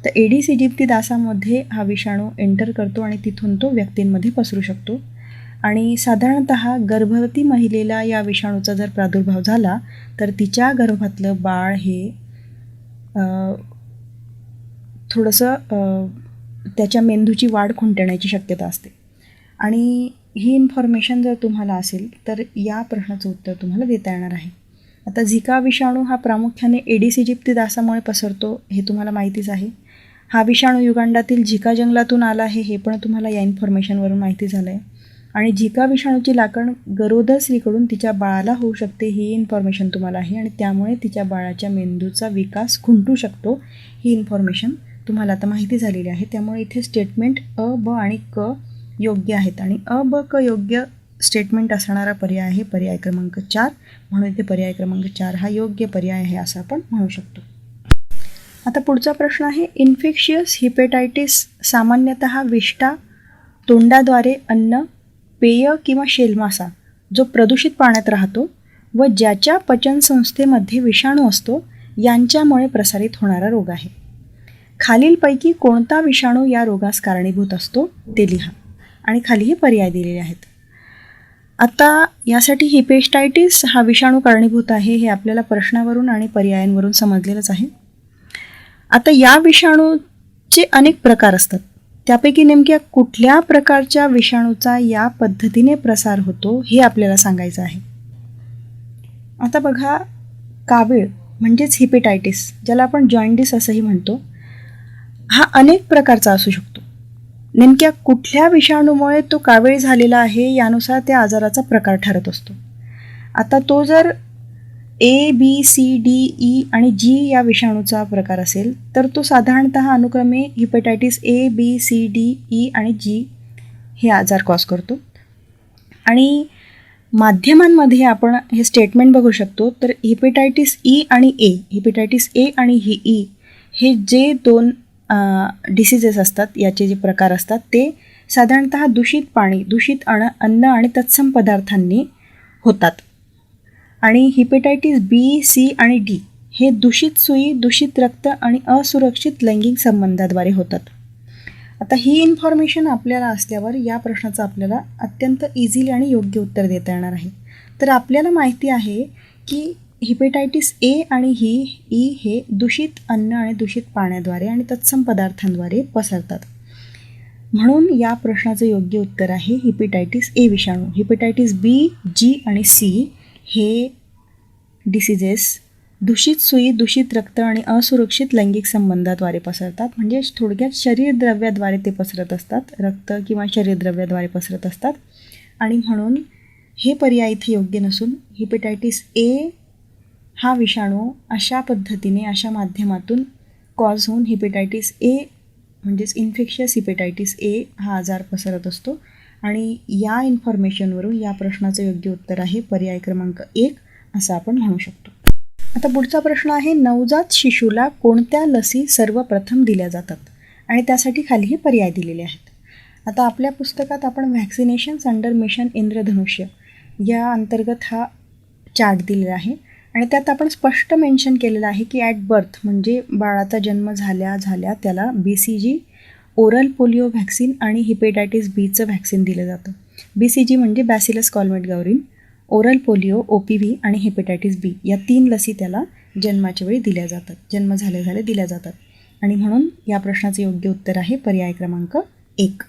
तर एडिस इजिप्ती डासामध्ये हा विषाणू एंटर करतो आणि तिथून तो व्यक्तींमध्ये पसरू शकतो. आणि साधारणतः गर्भवती महिलेला या विषाणूचा जर प्रादुर्भाव झाला तर तिच्या गर्भातलं बाळ हे थोडंसं त्याच्या मेंदूची वाढ खुंटण्याची शक्यता असते. आणि ही इन्फॉर्मेशन जर तुम्हाला असेल तर या प्रश्नाचं उत्तर तुम्हाला देता येणार आहे. आता झिका विषाणू हा प्रामुख्याने एडिस इजिप्ती डासामुळे पसरतो हे तुम्हाला माहितीच आहे. हा विषाणू युगांडातील झिका जंगलातून आला आहे हे पण तुम्हाला या इन्फॉर्मेशनवरून माहिती झालं आहे. आणि झिका विषाणूची लागण गरोदर स्त्रीकडून तिच्या बाळाला होऊ शकते ही इन्फॉर्मेशन तुम्हाला आहे आणि त्यामुळे तिच्या बाळाच्या मेंदूचा विकास खुंटू शकतो ही इन्फॉर्मेशन तुम्हाला आता माहिती झालेली आहे. त्यामुळे इथे स्टेटमेंट अ, ब आणि क योग्य आहेत आणि अ, ब, क योग्य स्टेटमेंट असणारा पर्याय आहे पर्याय क्रमांक 4. म्हणून इथे पर्याय क्रमांक 4 हा योग्य पर्याय आहे असं आपण म्हणू शकतो. आता पुढचा प्रश्न आहे, इन्फेक्शियस हिपेटायटिस सामान्यतः विष्ठा, तोंडाद्वारे अन्न, पेय किंवा शेलमासा जो प्रदूषित पाण्यात राहतो व ज्याच्या पचनसंस्थेमध्ये विषाणू असतो यांच्यामुळे प्रसारित होणारा रोग आहे. खालीलपैकी कोणता विषाणू या रोगास कारणीभूत असतो ते लिहा. आणि खाली हे पर्याय दिलेले आहेत. आता यासाठी हिपेटायटिस हा विषाणू कारणीभूत आहे हे आपल्याला प्रश्नावरून आणि पर्यायांवरून समजलेलंच आहे. आता या विषाणूचे अनेक प्रकार असतात. त्यापैकी नेमक्या कुठल्या प्रकारच्या विषाणूचा या पद्धतीने प्रसार होतो हे आपल्याला सांगायचं आहे. आता बघा, कावीळ म्हणजेच हिपेटायटिस ज्याला आपण जॉन्डिस असंही म्हणतो हा अनेक प्रकारचा असू शकतो. नेमक्या कुठल्या विषाणूमुळे तो कावीळ झालेला आहे यानुसार त्या आजाराचा प्रकार ठरत असतो. आता तो जर ए, बी, सी, डी, ई आणि जी या विषाणूचा प्रकार असेल तर तो साधारणतः अनुक्रमे हिपेटायटिस ए, बी, सी, डी, ई आणि जी हे आजार कॉज करतो. आणि माध्यमांमध्ये आपण हे स्टेटमेंट बघू शकतो. तर हिपेटायटिस ई आणि ए, हिपेटायटिस ए आणि ई हे जे दोन डिसीजेस असतात, याचे जे प्रकार असतात ते साधारणतः दूषित पाणी, दूषित अन्न आणि तत्सम पदार्थांनी होतात. आणि हिपेटायटिस बी, सी आणि डी हे दूषित सुई, दूषित रक्त आणि असुरक्षित लैंगिक संबंधाद्वारे होतात. आता ही इन्फॉर्मेशन आपल्याला असल्यावर या प्रश्नाचं आपल्याला अत्यंत इझिली आणि योग्य उत्तर देता येणार आहे. तर आपल्याला माहिती आहे की हिपेटायटिस ए आणि ई हे दूषित अन्न आणि दूषित पाण्याद्वारे आणि तत्सम पदार्थांद्वारे पसरतात. म्हणून या प्रश्नाचं योग्य उत्तर आहे हिपेटायटिस ए विषाणू. हिपेटायटिस बी, जी आणि सी हे डिसीजेस दूषित सुई, दूषित रक्त आणि असुरक्षित लैंगिक संबंधाद्वारे पसरतात. म्हणजे थोडक्यात शरीरद्रव्याद्वारे ते पसरत असतात, रक्त किंवा शरीरद्रव्याद्वारे पसरत असतात. आणि म्हणून हे पर्याय इथे योग्य नसून हिपेटायटिस ए हा विषाणू अशा पद्धतीने, अशा माध्यमातून कॉज होऊन हिपेटायटिस ए म्हणजेच इन्फेक्शियस हिपेटायटिस ए हा आजार पसरत असतो. आणि या इन्फॉर्मेशनवरून या प्रश्नाचं योग्य उत्तर आहे पर्याय क्रमांक 1 असं आपण म्हणू शकतो. आता पुढचा प्रश्न आहे, नवजात शिशूला कोणत्या लसी सर्वप्रथम दिल्या जातात? आणि त्यासाठी खाली हे पर्याय दिलेले आहेत. आता आपल्या पुस्तकात आपण व्हॅक्सिनेशन्स अंडर मिशन इंद्रधनुष्य या अंतर्गत हा चार्ट दिलेला आहे आणि त्यात आपण स्पष्ट मेन्शन केलेलं आहे की ॲट बर्थ म्हणजे बाळाचा जन्म झाल्या त्याला BCG ओरल पोलिओ व्हॅक्सिन आणि हिपेटायटिस बीचं व्हॅक्सिन दिलं जातं. BCG म्हणजे बॅसिलस कॉलमेट गौरिन, ओरल पोलिओ, OPV आणि हेपेटायटिस B या 3 लसी त्याला जन्माच्या वेळी दिल्या जातात, जन्म झाले दिल्या जातात. आणि म्हणून या प्रश्नाचे योग्य उत्तर आहे पर्याय क्रमांक 1.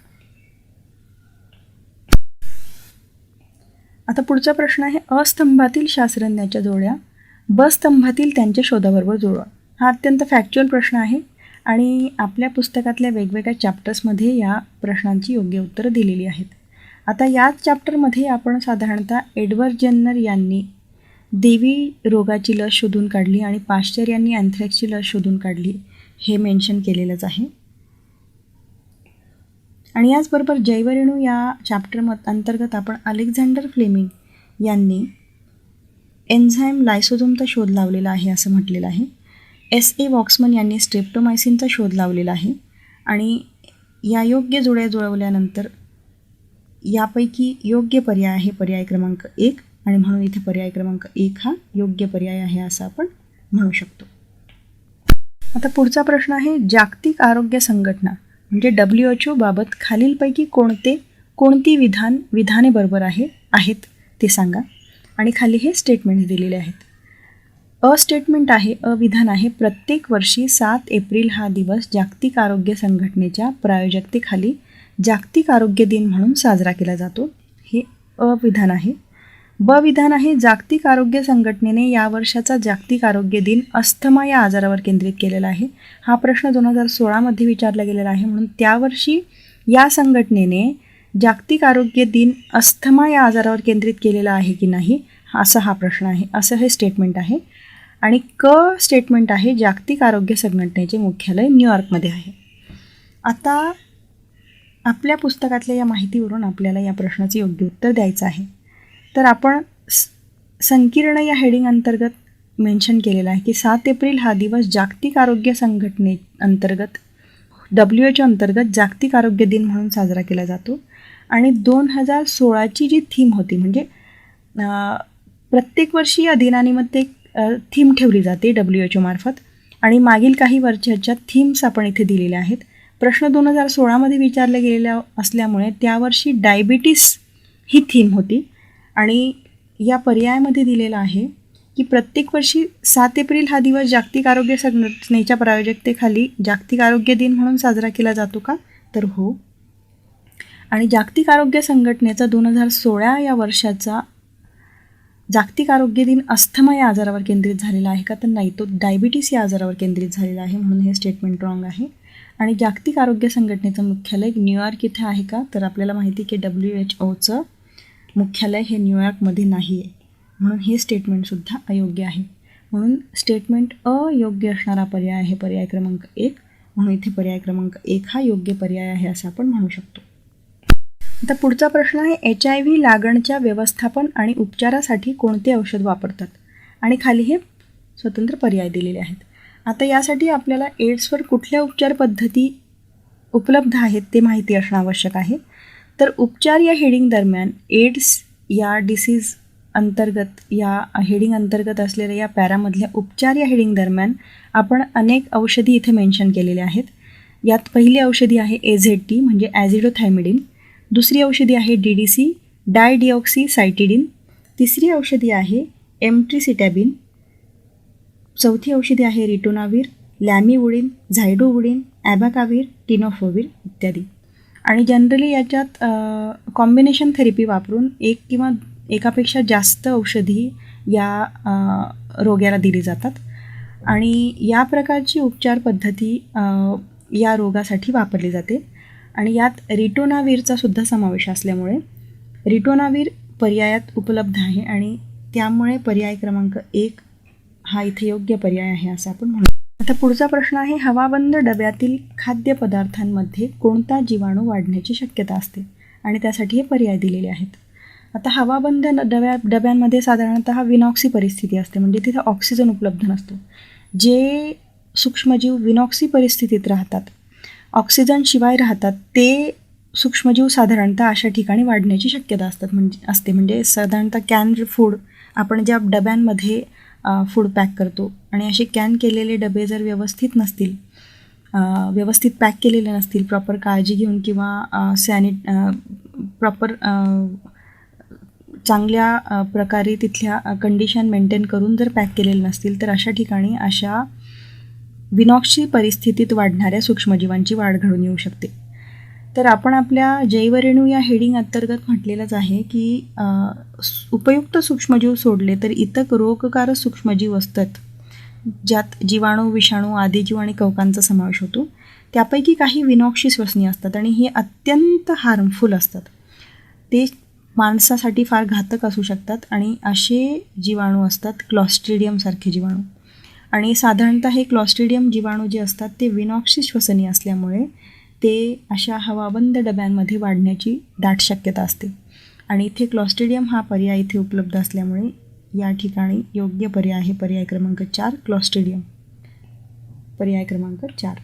आता पुढचा प्रश्न आहे, अस्तंभातील शास्त्रज्ञाच्या जोड्या ब स्तंभातील त्यांच्या शोधाबरोबर जुळवा. हा अत्यंत फॅक्च्युअल प्रश्न आहे आणि आपल्या पुस्तकातल्या वेगवेगळ्या चॅप्टर्समध्ये या प्रश्नांची योग्य उत्तरं दिलेली आहेत. आता याच चॅप्टरमध्ये आपण साधारणतः एडवर्ड जेन्नर यांनी देवी रोगाची लस शोधून काढली आणि पाश्चर यांनी अँथ्रॅक्सची लस शोधून काढली हे मेन्शन केलेलंच आहे. आणि याचबरोबर जैवरेणू या चॅप्टर अंतर्गत आपण अलेक्झांडर फ्लेमिंग यांनी एन्झाईम लायसोझोमचा शोध लावलेला आहे असं म्हटलेलं आहे. S.A. वॉक्समन यांनी स्ट्रेप्टोमायसिनचा शोध लावलेला आहे. आणि या योग्य जोड्या जुळवल्यानंतर यापैकी योग्य पर्याय आहे पर्याय क्रमांक 1 आणि म्हणून इथे पर्याय क्रमांक 1 हा योग्य पर्याय आहे असं आपण म्हणू शकतो. आता पुढचा प्रश्न आहे, जागतिक आरोग्य संघटना म्हणजे WHO बाबत खालीलपैकी कोणती विधाने बरोबर आहेत ते सांगा. आणि खाली हे स्टेटमेंट्स दिलेले आहेत. अविधान आहे, प्रत्येक वर्षी 7 एप्रिल हा दिवस जागतिक आरोग्य संघटनेच्या प्रायोजकतेखाली जागतिक आरोग्य दिन म्हणून साजरा केला जातो. हे अविधान आहे. ब विधान आहे, जागतिक आरोग्य संघटनेने या वर्षाचा जागतिक आरोग्य दिन अस्थमा या आजारावर केंद्रित केलेला आहे. हा प्रश्न 2016मध्ये विचारला गेलेला आहे, म्हणून त्यावर्षी या संघटनेने जागतिक आरोग्य दिन अस्थमा या आजारावर केंद्रित केलेला आहे की नाही असा हा प्रश्न आहे. असं हे स्टेटमेंट आहे. आणि स्टेटमेंट आहे, जागतिक आरोग्य संघटनेचे मुख्यालय न्यूयॉर्कमध्ये आहे. आता आपल्या पुस्तकातल्या या माहितीवरून आपल्याला या प्रश्नाचे योग्य उत्तर द्यायचं आहे. तर आपण संकीर्ण या हेडिंग अंतर्गत मेन्शन केलेलं आहे की 7 एप्रिल हा दिवस जागतिक आरोग्य संघटने अंतर्गत WHO अंतर्गत जागतिक आरोग्य दिन म्हणून साजरा केला जातो. आणि 2016ची जी थीम होती म्हणजे प्रत्येक वर्षी या दिनानिमित्त एक थीम ठेवली जाते WHO मार्फत आणि मागील काही वर्षाच्या थीम्स आपण इथे दिलेल्या आहेत. प्रश्न 2016मध्ये विचारला गेलेला असल्यामुळे त्यावर्षी डायबिटीस ही थीम होती आणि या पर्यायामध्ये दिलेला आहे की प्रत्येक वर्षी 7 एप्रिल हा दिवस जागतिक आरोग्य संघटनेच्या प्रायोजकतेखाली जागतिक आरोग्य दिन म्हणून साजरा केला जातो का, तर हो. आणि जागतिक आरोग्य संघटनेचा 2016 या वर्षाचा जागतिक आरोग्य दिन अस्थमा या आजारावर केंद्रित झालेला आहे का, तर नाही, तो डायबिटीस या आजारावर केंद्रित झालेला आहे, म्हणून हे स्टेटमेंट रॉंग आहे. आणि जागतिक आरोग्य संघटनेचं मुख्यालय न्यूयॉर्क इथे आहे का, तर आपल्याला माहिती की WHOचं मुख्यालय हे न्यूयॉर्कमध्ये नाही आहे, म्हणून हे स्टेटमेंटसुद्धा अयोग्य आहे. म्हणून स्टेटमेंट अयोग्य असणारा पर्याय आहे पर्याय क्रमांक 1, म्हणून इथे पर्याय क्रमांक 1 हा योग्य पर्याय आहे असं आपण म्हणू शकतो. आता पुढचा प्रश्न आहे, HIV लागणच्या व्यवस्थापन आणि उपचारासाठी कोणते औषध वापरतात आणि खाली हे स्वतंत्र पर्याय दिलेले आहेत. आता यासाठी आपल्याला एड्सवर कुठल्या उपचार पद्धती उपलब्ध आहेत ते माहिती असणं आवश्यक आहे. तर उपचार या हेडिंग दरम्यान एड्स या डिसीज अंतर्गत या हेडिंग अंतर्गत असलेल्या या पॅरामधल्या उपचार या हेडिंग दरम्यान आपण अनेक औषधी इथे मेन्शन केलेल्या आहेत. यात पहिली औषधी आहे AZT म्हणजे ॲझिडोथायमिडिन, दुसरी औषधी आहे DDC डायडिऑक्सीसायटिडिन, तिसरी औषधी आहे एमट्रिसिटॅबिन, चौथी औषधी आहे रिटोनावीर, लॅमिवुडिन, झायडोवुडिन, ॲबाकावीर, टिनोफोवीर इत्यादी. आणि जनरली याच्यात कॉम्बिनेशन थेरपी वापरून एक किंवा एकापेक्षा जास्त औषधी या रोग्याला दिली जातात आणि या प्रकारची उपचार पद्धती या रोगासाठी वापरली जाते. आणि यात रिटोनावीरचा सुद्धा समावेश असल्यामुळे रिटोनावीर पर्यायात उपलब्ध आहे आणि त्यामुळे पर्याय क्रमांक 1 हा इथे योग्य पर्याय आहे असं आपण म्हणू. आता पुढचा प्रश्न आहे, हवाबंद डब्यातील खाद्यपदार्थांमध्ये कोणता जीवाणू वाढण्याची शक्यता असते आणि त्यासाठी हे पर्याय दिलेले आहेत. आता हवाबंद डब्यांमध्ये साधारणतः विनॉक्सी परिस्थिती असते म्हणजे तिथे ऑक्सिजन उपलब्ध नसतो. जे सूक्ष्मजीव विनॉक्सी परिस्थितीत राहतात, ऑक्सिजन शिवाय राहतात, ते सूक्ष्मजीव साधारणतः अशा ठिकाणी वाढण्याची शक्यता असते. म्हणजे साधारणतः कॅन्ड फूड आपण ज्या डब्यांमध्ये फूड पॅक करतो आणि असे कॅन केलेले डबे जर व्यवस्थित पॅक केलेले नसतील, प्रॉपर काळजी घेऊन किंवा प्रॉपर चांगल्या प्रकारे तिथल्या कंडिशन मेंटेन करून जर पॅक केलेले नसतील तर अशा ठिकाणी अशा विनॉक्सची परिस्थितीत वाढणाऱ्या सूक्ष्मजीवांची वाढ घडून येऊ शकते. तर आपण आपल्या जैवरेणू या हेडिंग अंतर्गत म्हटलेलंच आहे की उपयुक्त सूक्ष्मजीव सोडले तर इतर रोगकारक सूक्ष्मजीव असतात, ज्यात जीवाणू, विषाणू, आदिजीव आणि कवकांचा समावेश होतो. त्यापैकी काही विनॉक्सशी श्वसनीय असतात आणि हे अत्यंत हार्मफुल असतात. ते माणसासाठी फार घातक असू शकतात आणि असे जीवाणू असतात क्लॉस्ट्रिडियमसारखे जीवाणू. आणि साधारणतः हे क्लॉस्ट्रिडियम जीवाणू जे असतात ते विनॉक्सशी श्वसनीय असल्यामुळे ते अशा हवाबंद डब्यांमध्ये वाढण्याची दाट शक्यता असते. आणि इथे क्लॉस्ट्रिडियम हा पर्याय इथे उपलब्ध असल्यामुळे या ठिकाणी योग्य पर्याय आहे पर्याय क्रमांक 4, क्लॉस्ट्रिडियम. पर्याय क्रमांक 4.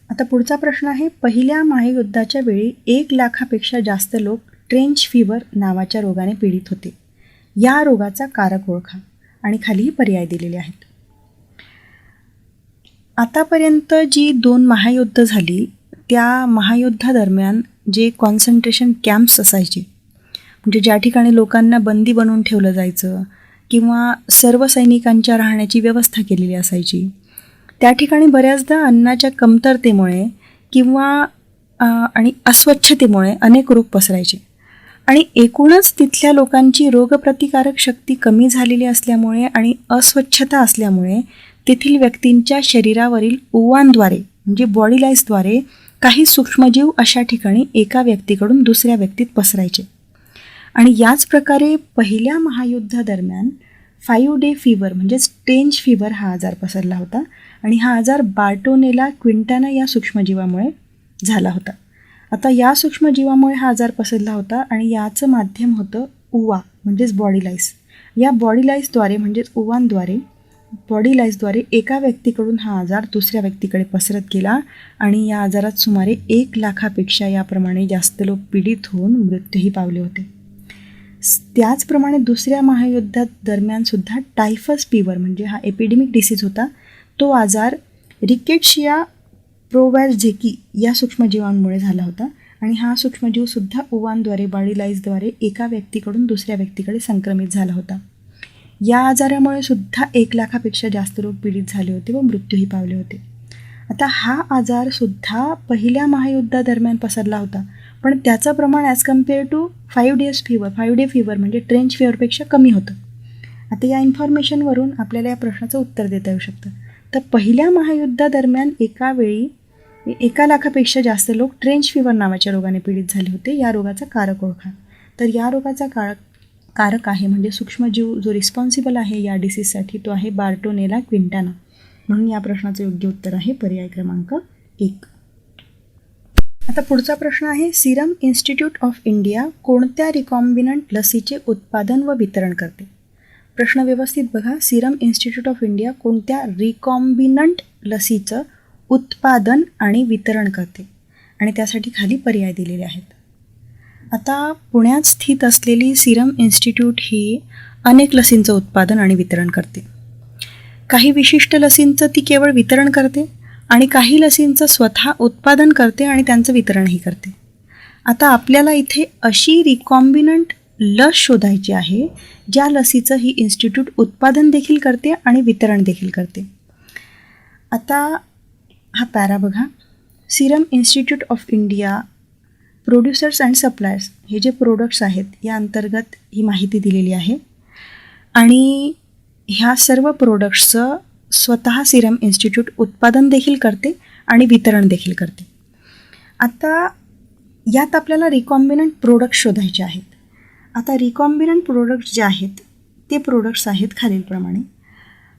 आता पुढचा प्रश्न आहे, पहिल्या महायुद्धाच्या वेळी 1,00,000पेक्षा जास्त लोक ट्रेंच फीवर नावाच्या रोगाने पीडित होते. या रोगाचा कारक ओळखा. आणि खालीही पर्याय दिलेले आहेत. आतापर्यंत जी 2 महायुद्ध झाली त्या महायुद्धादरम्यान जे कॉन्सन्ट्रेशन कॅम्प्स असायचे, म्हणजे ज्या ठिकाणी लोकांना बंदी बनवून ठेवलं जायचं किंवा सर्व सैनिकांच्या राहण्याची व्यवस्था केलेली असायची, त्या ठिकाणी बऱ्याचदा अन्नाच्या कमतरतेमुळे किंवा आणि अस्वच्छतेमुळे अनेक रोग पसरायचे. आणि एकूणच तिथल्या लोकांची रोगप्रतिकारक शक्ती कमी झालेली असल्यामुळे आणि अस्वच्छता असल्यामुळे तेथील व्यक्तींच्या शरीरावरील उवांद्वारे म्हणजे बॉडी लाईजद्वारे काही सूक्ष्मजीव अशा ठिकाणी एका व्यक्तीकडून दुसऱ्या व्यक्तीत पसरायचे. आणि याच प्रकारे पहिल्या महायुद्धादरम्यान 5 डे फीवर म्हणजेच ट्रेंच फीवर हा आजार पसरला होता. आणि हा आजार बार्टोनेला क्विंटाना या सूक्ष्मजीवामुळे झाला होता. आता या सूक्ष्मजीवामुळे हा आजार पसरला होता आणि याचं माध्यम होतं उवा म्हणजेच बॉडी लाईज. या बॉडी लाईजद्वारे म्हणजेच उवांद्वारे बॉडी लाईजद्वारे एका व्यक्तीकडून हा आजार दुसऱ्या व्यक्तीकडे पसरत गेला आणि या आजारात सुमारे 1,00,000पेक्षा याप्रमाणे जास्त लोक पीडित होऊन मृत्यूही पावले होते. त्याचप्रमाणे दुसऱ्या महायुद्धात दरम्यानसुद्धा टायफस फीवर म्हणजे हा एपिडेमिक डिसीज होता. तो आजार रिकेट्शिया प्रोवॅझेकी या सूक्ष्मजीवांमुळे झाला होता आणि हा सूक्ष्मजीवसुद्धा उवांद्वारे बॉडी लाईजद्वारे एका व्यक्तीकडून दुसऱ्या व्यक्तीकडे संक्रमित झाला होता. या आजारामुळे सुद्धा 1,00,000पेक्षा जास्त लोक पीडित झाले होते व मृत्यूही पावले होते. आता हा आजारसुद्धा पहिल्या महायुद्धादरम्यान पसरला होता, पण त्याचं प्रमाण as compared to 5 day fever म्हणजे ट्रेंच फीवरपेक्षा कमी होतं. आता या इन्फॉर्मेशनवरून आपल्याला या प्रश्नाचं उत्तर देता येऊ शकतं. तर पहिल्या महायुद्धादरम्यान एका वेळी 1,00,000पेक्षा जास्त लोक ट्रेंच फीवर नावाच्या रोगाने पीडित झाले होते. या रोगाचा कारक ओळखा. तर या रोगाचा कारक आहे म्हणजे सूक्ष्मजीव जो रिस्पॉन्सिबल आहे या डिसीजसाठी तो आहे बार्टोनेला क्विंटाना. म्हणून या प्रश्नाचं योग्य उत्तर आहे पर्याय क्रमांक 1. आता पुढचा प्रश्न आहे, सिरम इन्स्टिट्यूट ऑफ इंडिया कोणत्या रिकॉम्बिनंट लसीचे उत्पादन व वितरण करते? प्रश्न व्यवस्थित बघा. सिरम इन्स्टिट्यूट ऑफ इंडिया कोणत्या रिकॉम्बिनंट लसीचं उत्पादन आणि वितरण करते? आणि त्यासाठी खाली पर्याय दिलेले आहेत. आता पुण्यात स्थित असलेली सिरम इन्स्टिट्यूट ही अनेक लसींचं उत्पादन आणि वितरण करते. काही विशिष्ट लसींचं ती केवळ वितरण करते आणि काही लसींचं स्वतः उत्पादन करते आणि त्यांचं वितरणही करते. आता आपल्याला इथे अशी रिकॉम्बिनंट लस शोधायची आहे ज्या लसीचं ही इन्स्टिट्यूट उत्पादन देखील करते आणि वितरण देखील करते. आता हा पॅरा बघा. Serum institute of India producers and suppliers हे जे प्रोडक्ट्स आहेत या अंतर्गत ही माहिती दिलेली आहे आणि ह्या सर्व प्रोडक्ट्सचं स्वतः सिरम इन्स्टिट्यूट उत्पादन देखील करते आणि वितरण देखील करते. आता यात आपल्याला रिकॉम्बिनंट प्रोडक्ट्स शोधायचे आहेत. आता रिकॉम्बिनंट प्रोडक्ट्स जे आहेत ते प्रोडक्ट्स आहेत खालीलप्रमाणे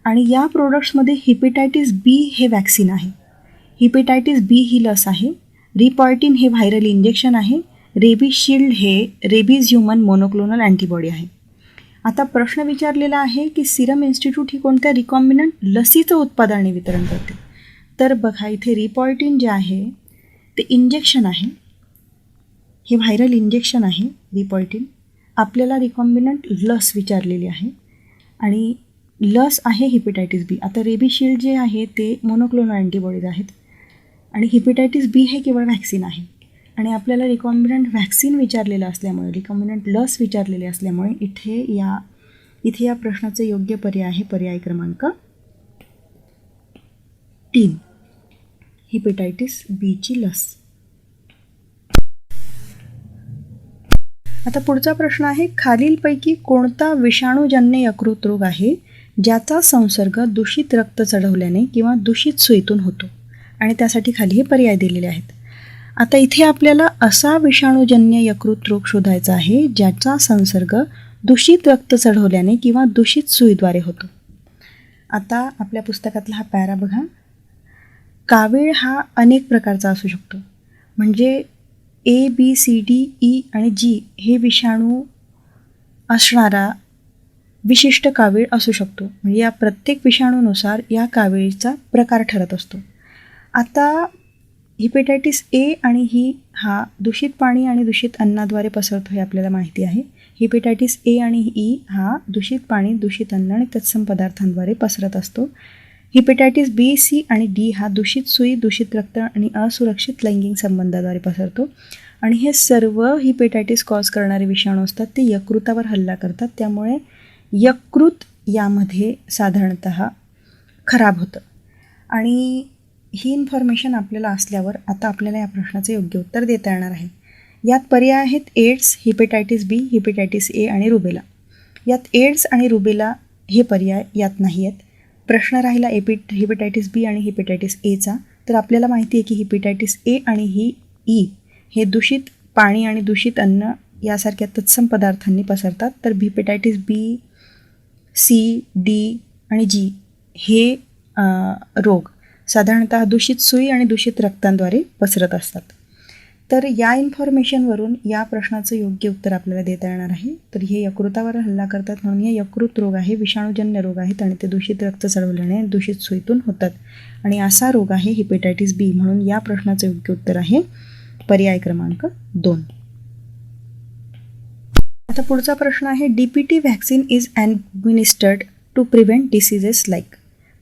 आणि या प्रोडक्ट्समध्ये हिपॅटायटिस बी हे वॅक्सिन आहे, हिपॅटायटिस बी ही लस आहे, रिपॉयटिन हे व्हायरल इंजेक्शन आहे, रेबिशिल्ड हे रेबीज ह्युमन मोनोक्लोनल अँटीबॉडी आहे. आता प्रश्न विचारलेला आहे की सिरम इन्स्टिट्यूट ही कोणत्या रिकॉम्बिनंट लसीचं उत्पादन आणि वितरण करते? तर बघा इथे रिपॉयटिन जे आहे ते इंजेक्शन आहे, हे व्हायरल इंजेक्शन आहे रिपॉयटिन. आपल्याला रिकॉम्बिनंट लस विचारलेली आहे आणि लस आहे हिपॅटायटिस बी. आता रेबिशिल्ड जे आहे ते मोनोक्लोनल अँटीबॉडीज आहेत आणि हिपॅटायटिस बी हे केवळ व्हॅक्सिन आहे आणि आपल्याला रिकॉम्बिनंट व्हॅक्सिन विचारलेलं असल्यामुळे, रिकॉम्बिनंट लस विचारलेले असल्यामुळे इथे या प्रश्नाचे योग्य पर्याय आहे पर्याय क्रमांक 3, हिपॅटायटिस बीची लस. आता पुढचा प्रश्न आहे, खालीलपैकी कोणता विषाणूजन्य यकृत रोग आहे ज्याचा संसर्ग दूषित रक्त चढवल्याने किंवा दूषित सुईतून होतो? आणि त्यासाठी खाली हे पर्याय दिलेले आहेत. आता इथे आपल्याला असा विषाणूजन्य यकृत रोग शोधायचा आहे ज्याचा संसर्ग दूषित रक्त चढवल्याने किंवा दूषित सुईद्वारे होतो. आता आपल्या पुस्तकातला हा पॅरा बघा. कावीळ हा अनेक प्रकारचा असू शकतो. म्हणजे ABCDE आणि G हे विषाणू असणारा विशिष्ट कावीळ असू शकतो. म्हणजे या प्रत्येक विषाणूनुसार या कावीळीचा प्रकार ठरत असतो. आता हिपॅटायटिस A आणि हा दूषित पाणी आणि दूषित अन्नाद्वारे पसरतो हे आपल्याला माहिती आहे. हिपॅटायटिस A आणि E हा दूषित पाणी, दूषित अन्न आणि तत्सम पदार्थांद्वारे पसरत असतो. हिपॅटायटिस B, C आणि D हा दूषित सुई, दूषित रक्त आणि असुरक्षित लैंगिक संबंधाद्वारे पसरतो. आणि हे सर्व हिपॅटायटिस कॉज करणारे विषाणू असतात, ते यकृतावर हल्ला करतात. त्यामुळे यकृत यामध्ये साधारणतः खराब होतं. आणि ही इन्फॉर्मेशन आपल्याला असल्यावर आता आपल्याला या प्रश्नाचे योग्य उत्तर देता येणार आहे. यात पर्याय आहेत AIDS, hepatitis B, hepatitis A आणि रुबेला. यात एड्स आणि रुबेला हे पर्याय यात नाही आहेत. प्रश्न राहिला हिपॅटायटिस B आणि हिपॅटायटिस Aचा. तर आपल्याला माहिती आहे की हिपॅटायटिस A आणि E हे दूषित पाणी आणि दूषित अन्न यासारख्या तत्सम पदार्थांनी पसरतात. तर हिपॅटायटिस B, C, D आणि G हे रोग साधारणतः दूषित सुई आणि दूषित रक्तांद्वारे पसरत असतात. तर या इन्फॉर्मेशनवरून या प्रश्नाचं योग्य उत्तर आपल्याला देता येणार आहे. तर हे यकृतावर हल्ला करतात म्हणून हे यकृत रोग आहे, विषाणूजन्य रोग आहेत आणि ते दूषित रक्त चढवल्याने दूषित सुईतून होतात. आणि असा रोग आहे हिपॅटायटिस B. म्हणून या प्रश्नाचं योग्य उत्तर आहे पर्याय क्रमांक 2. आता पुढचा प्रश्न आहे, DPT vaccine is administered to prevent diseases like.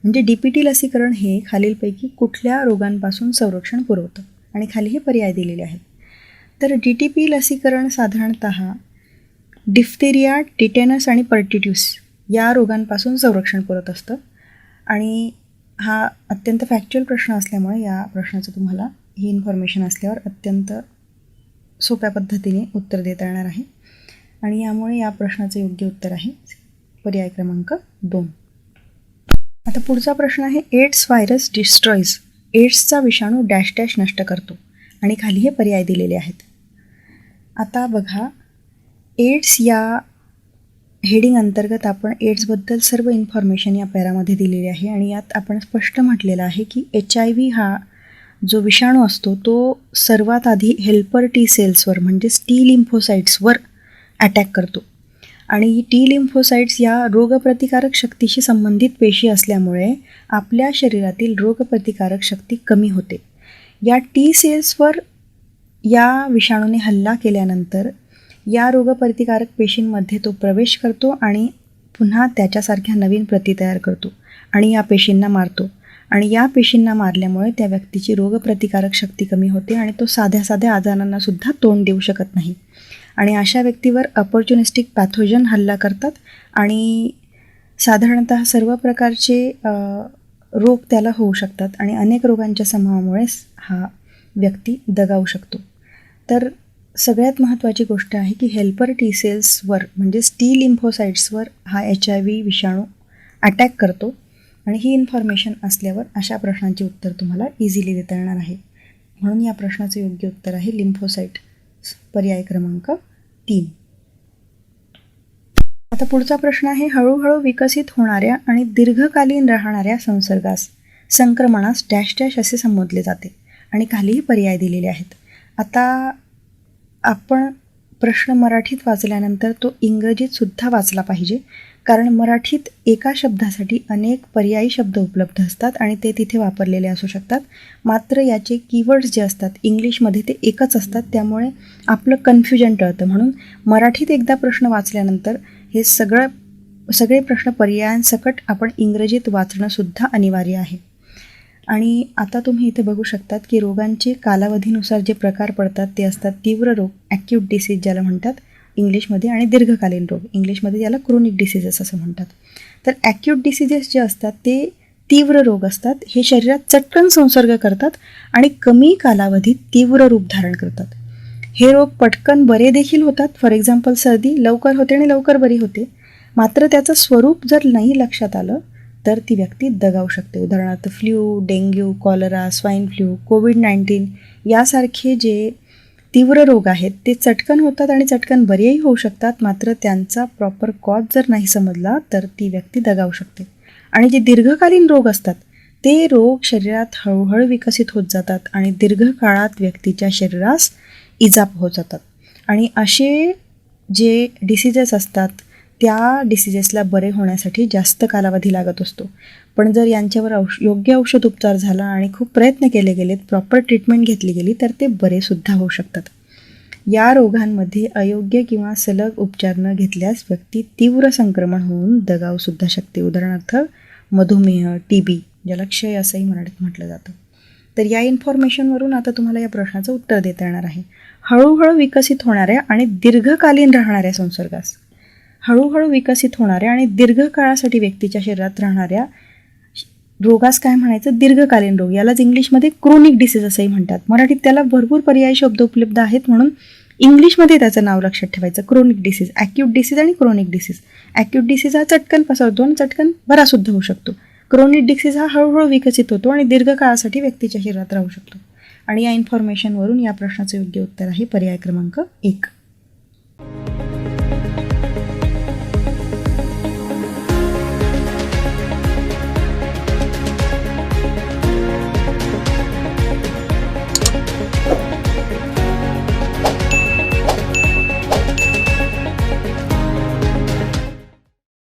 म्हणजे DPT लसीकरण हे खालीलपैकी कुठल्या रोगांपासून संरक्षण पुरवतं? आणि खाली हे पर्याय दिलेले आहेत. तर DTP लसीकरण साधारणतः डिफ्थेरिया, टिटेनस आणि पर्टिट्यूस या रोगांपासून संरक्षण पुरवत असतं. आणि हा अत्यंत फॅक्च्युअल प्रश्न असल्यामुळे या प्रश्नाचं तुम्हाला ही इन्फॉर्मेशन असल्यावर अत्यंत सोप्या पद्धतीने उत्तर देता येणार आहे. आणि यामुळे या प्रश्नाचं योग्य उत्तर आहे पर्याय क्रमांक 2. आता पुढचा प्रश्न आहे, एड्स व्हायरस डिस्ट्रॉईज. एड्सचा विषाणू डॅश डॅश नष्ट करतो. आणि खाली हे पर्याय दिलेले आहेत. आता बघा, एड्स या हेडिंग अंतर्गत आपण एड्सबद्दल सर्व इन्फॉर्मेशन या पॅरामध्ये दिलेली आहे. आणि यात आपण स्पष्ट म्हटलेलं आहे की HIV हा जो विषाणू असतो तो सर्वात आधी हेल्पर टी सेल्सवर म्हणजेच टी लिम्फोसाईट्सवर अटॅक करतो. आणि टी लिम्फोसाईट्स या रोगप्रतिकारक शक्तीशी संबंधित पेशी असल्यामुळे आपल्या शरीरातील रोगप्रतिकारक शक्ती कमी होते. या टी सेल्सवर या विषाणूने हल्ला केल्यानंतर या रोगप्रतिकारक पेशींमध्ये तो प्रवेश करतो आणि पुन्हा त्याच्यासारख्या नवीन प्रती तयार करतो आणि या पेशींना मारतो. आणि या पेशींना मारल्यामुळे त्या व्यक्तीची रोगप्रतिकारक शक्ती कमी होते आणि तो साध्या साध्या आजारांनासुद्धा तोंड देऊ शकत नाही. आणि अशा व्यक्तीवर अपॉर्च्युनिस्टिक पॅथोजन हल्ला करतात आणि साधारणतः सर्व प्रकारचे रोग त्याला होऊ शकतात आणि अनेक रोगांच्या समूहामुळे हा व्यक्ती दगावू शकतो. तर सगळ्यात महत्त्वाची गोष्ट आहे की हेल्पर टी सेल्सवर म्हणजेच टी लिम्फोसाईट्सवर हा HIV विषाणू अटॅक करतो. आणि ही इन्फॉर्मेशन असल्यावर अशा प्रश्नांची उत्तर तुम्हाला इझिली देता येणार आहे. म्हणून या प्रश्नाचं योग्य उत्तर आहे लिम्फोसाईट, पर्याय क्रमांक 3. आता पुढचा प्रश्न आहे, हळूहळू विकसित होणाऱ्या आणि दीर्घकालीन राहणाऱ्या संक्रमणास डॅश डॅश असे संबोधले जाते. आणि खालीही पर्याय दिलेले आहेत. आता आपण प्रश्न मराठीत वाचल्यानंतर तो इंग्रजीत सुद्धा वाचला पाहिजे, कारण मराठीत एका शब्दासाठी अनेक पर्यायी शब्द उपलब्ध असतात आणि ते तिथे वापरलेले असू शकतात. मात्र याचे कीवर्ड्स जे असतात इंग्लिशमध्ये ते एकच असतात, त्यामुळे आपलं कन्फ्युजन टळतं. म्हणून मराठीत एकदा प्रश्न वाचल्यानंतर हे सगळे प्रश्न पर्यायांसकट आपण इंग्रजीत वाचणंसुद्धा अनिवार्य आहे. आणि आता तुम्ही इथे बघू शकतात की रोगांचे कालावधीनुसार जे प्रकार पडतात ते असतात तीव्र रोग, ॲक्यूट डिसीज ज्याला म्हणतात इंग्लिशमध्ये, आणि दीर्घकालीन रोग, इंग्लिशमध्ये याला क्रोनिक डिसीजेस असं म्हणतात. तर ॲक्यूट डिसीजेस जे असतात ते तीव्र रोग असतात. हे शरीरात चटकन संसर्ग करतात आणि कमी कालावधीत तीव्र रूप धारण करतात. हे रोग पटकन बरे देखील होतात. फॉर एक्झाम्पल सर्दी लवकर होते आणि लवकर बरी होते. मात्र त्याचं स्वरूप जर नाही लक्षात आलं तर ती व्यक्ती दगावू शकते. उदाहरणार्थ flu, dengue, cholera, swine flu, कोविड-19 यासारखे जे तीव्र रोग आहेत ते चटकन होतात आणि चटकन बरेही होऊ शकतात. मात्र त्यांचा प्रॉपर कॉज जर नाही समजला तर ती व्यक्ती दगावू शकते. आणि जे दीर्घकालीन रोग असतात ते रोग शरीरात हळूहळू विकसित होत जातात आणि दीर्घकाळात व्यक्तीच्या शरीरास इजा होत जातात. आणि असे जे डिसीजेस असतात त्या डिसीजेसला बरे होण्यासाठी जास्त कालावधी लागत असतो. पण जर यांच्यावर योग्य औषध उपचार झाला आणि खूप प्रयत्न केले गेलेत, प्रॉपर ट्रीटमेंट घेतली गेली तर ते बरेसुद्धा होऊ शकतात. या रोगांमध्ये अयोग्य किंवा सलग उपचार न घेतल्यास व्यक्ती तीव्र संक्रमण होऊन दगावूसुद्धा शकते. उदाहरणार्थ मधुमेह, TB, ज्याला क्षय असंही मराठीत म्हटलं जातं. तर या इन्फॉर्मेशनवरून आता तुम्हाला या प्रश्नाचं उत्तर देता येणार आहे. हळूहळू विकसित होणाऱ्या आणि दीर्घकालीन राहणाऱ्या संसर्गास, हळूहळू विकसित होणाऱ्या आणि दीर्घकाळासाठी व्यक्तीच्या शरीरात राहणाऱ्या रोगास काय म्हणायचं? दीर्घकालीन रोग. यालाच इंग्लिशमध्ये क्रोनिक डिसीज असंही म्हणतात. मराठीत त्याला भरपूर पर्यायी शब्द उपलब्ध आहेत, म्हणून इंग्लिशमध्ये त्याचं नाव लक्षात ठेवायचं. क्रोनिक डिसीज, ॲक्यूट डिसीज आणि क्रोनिक डिसीज. ॲक्यूट डिसीज हा चटकन पसरतो आणि चटकन बरासुद्धा होऊ शकतो. क्रोनिक डिसीज हा हळूहळू विकसित होतो आणि दीर्घकाळासाठी व्यक्तीच्या शरीरात राहू शकतो. आणि या इन्फॉर्मेशनवरून या प्रश्नाचं योग्य उत्तर आहे पर्याय क्रमांक 1.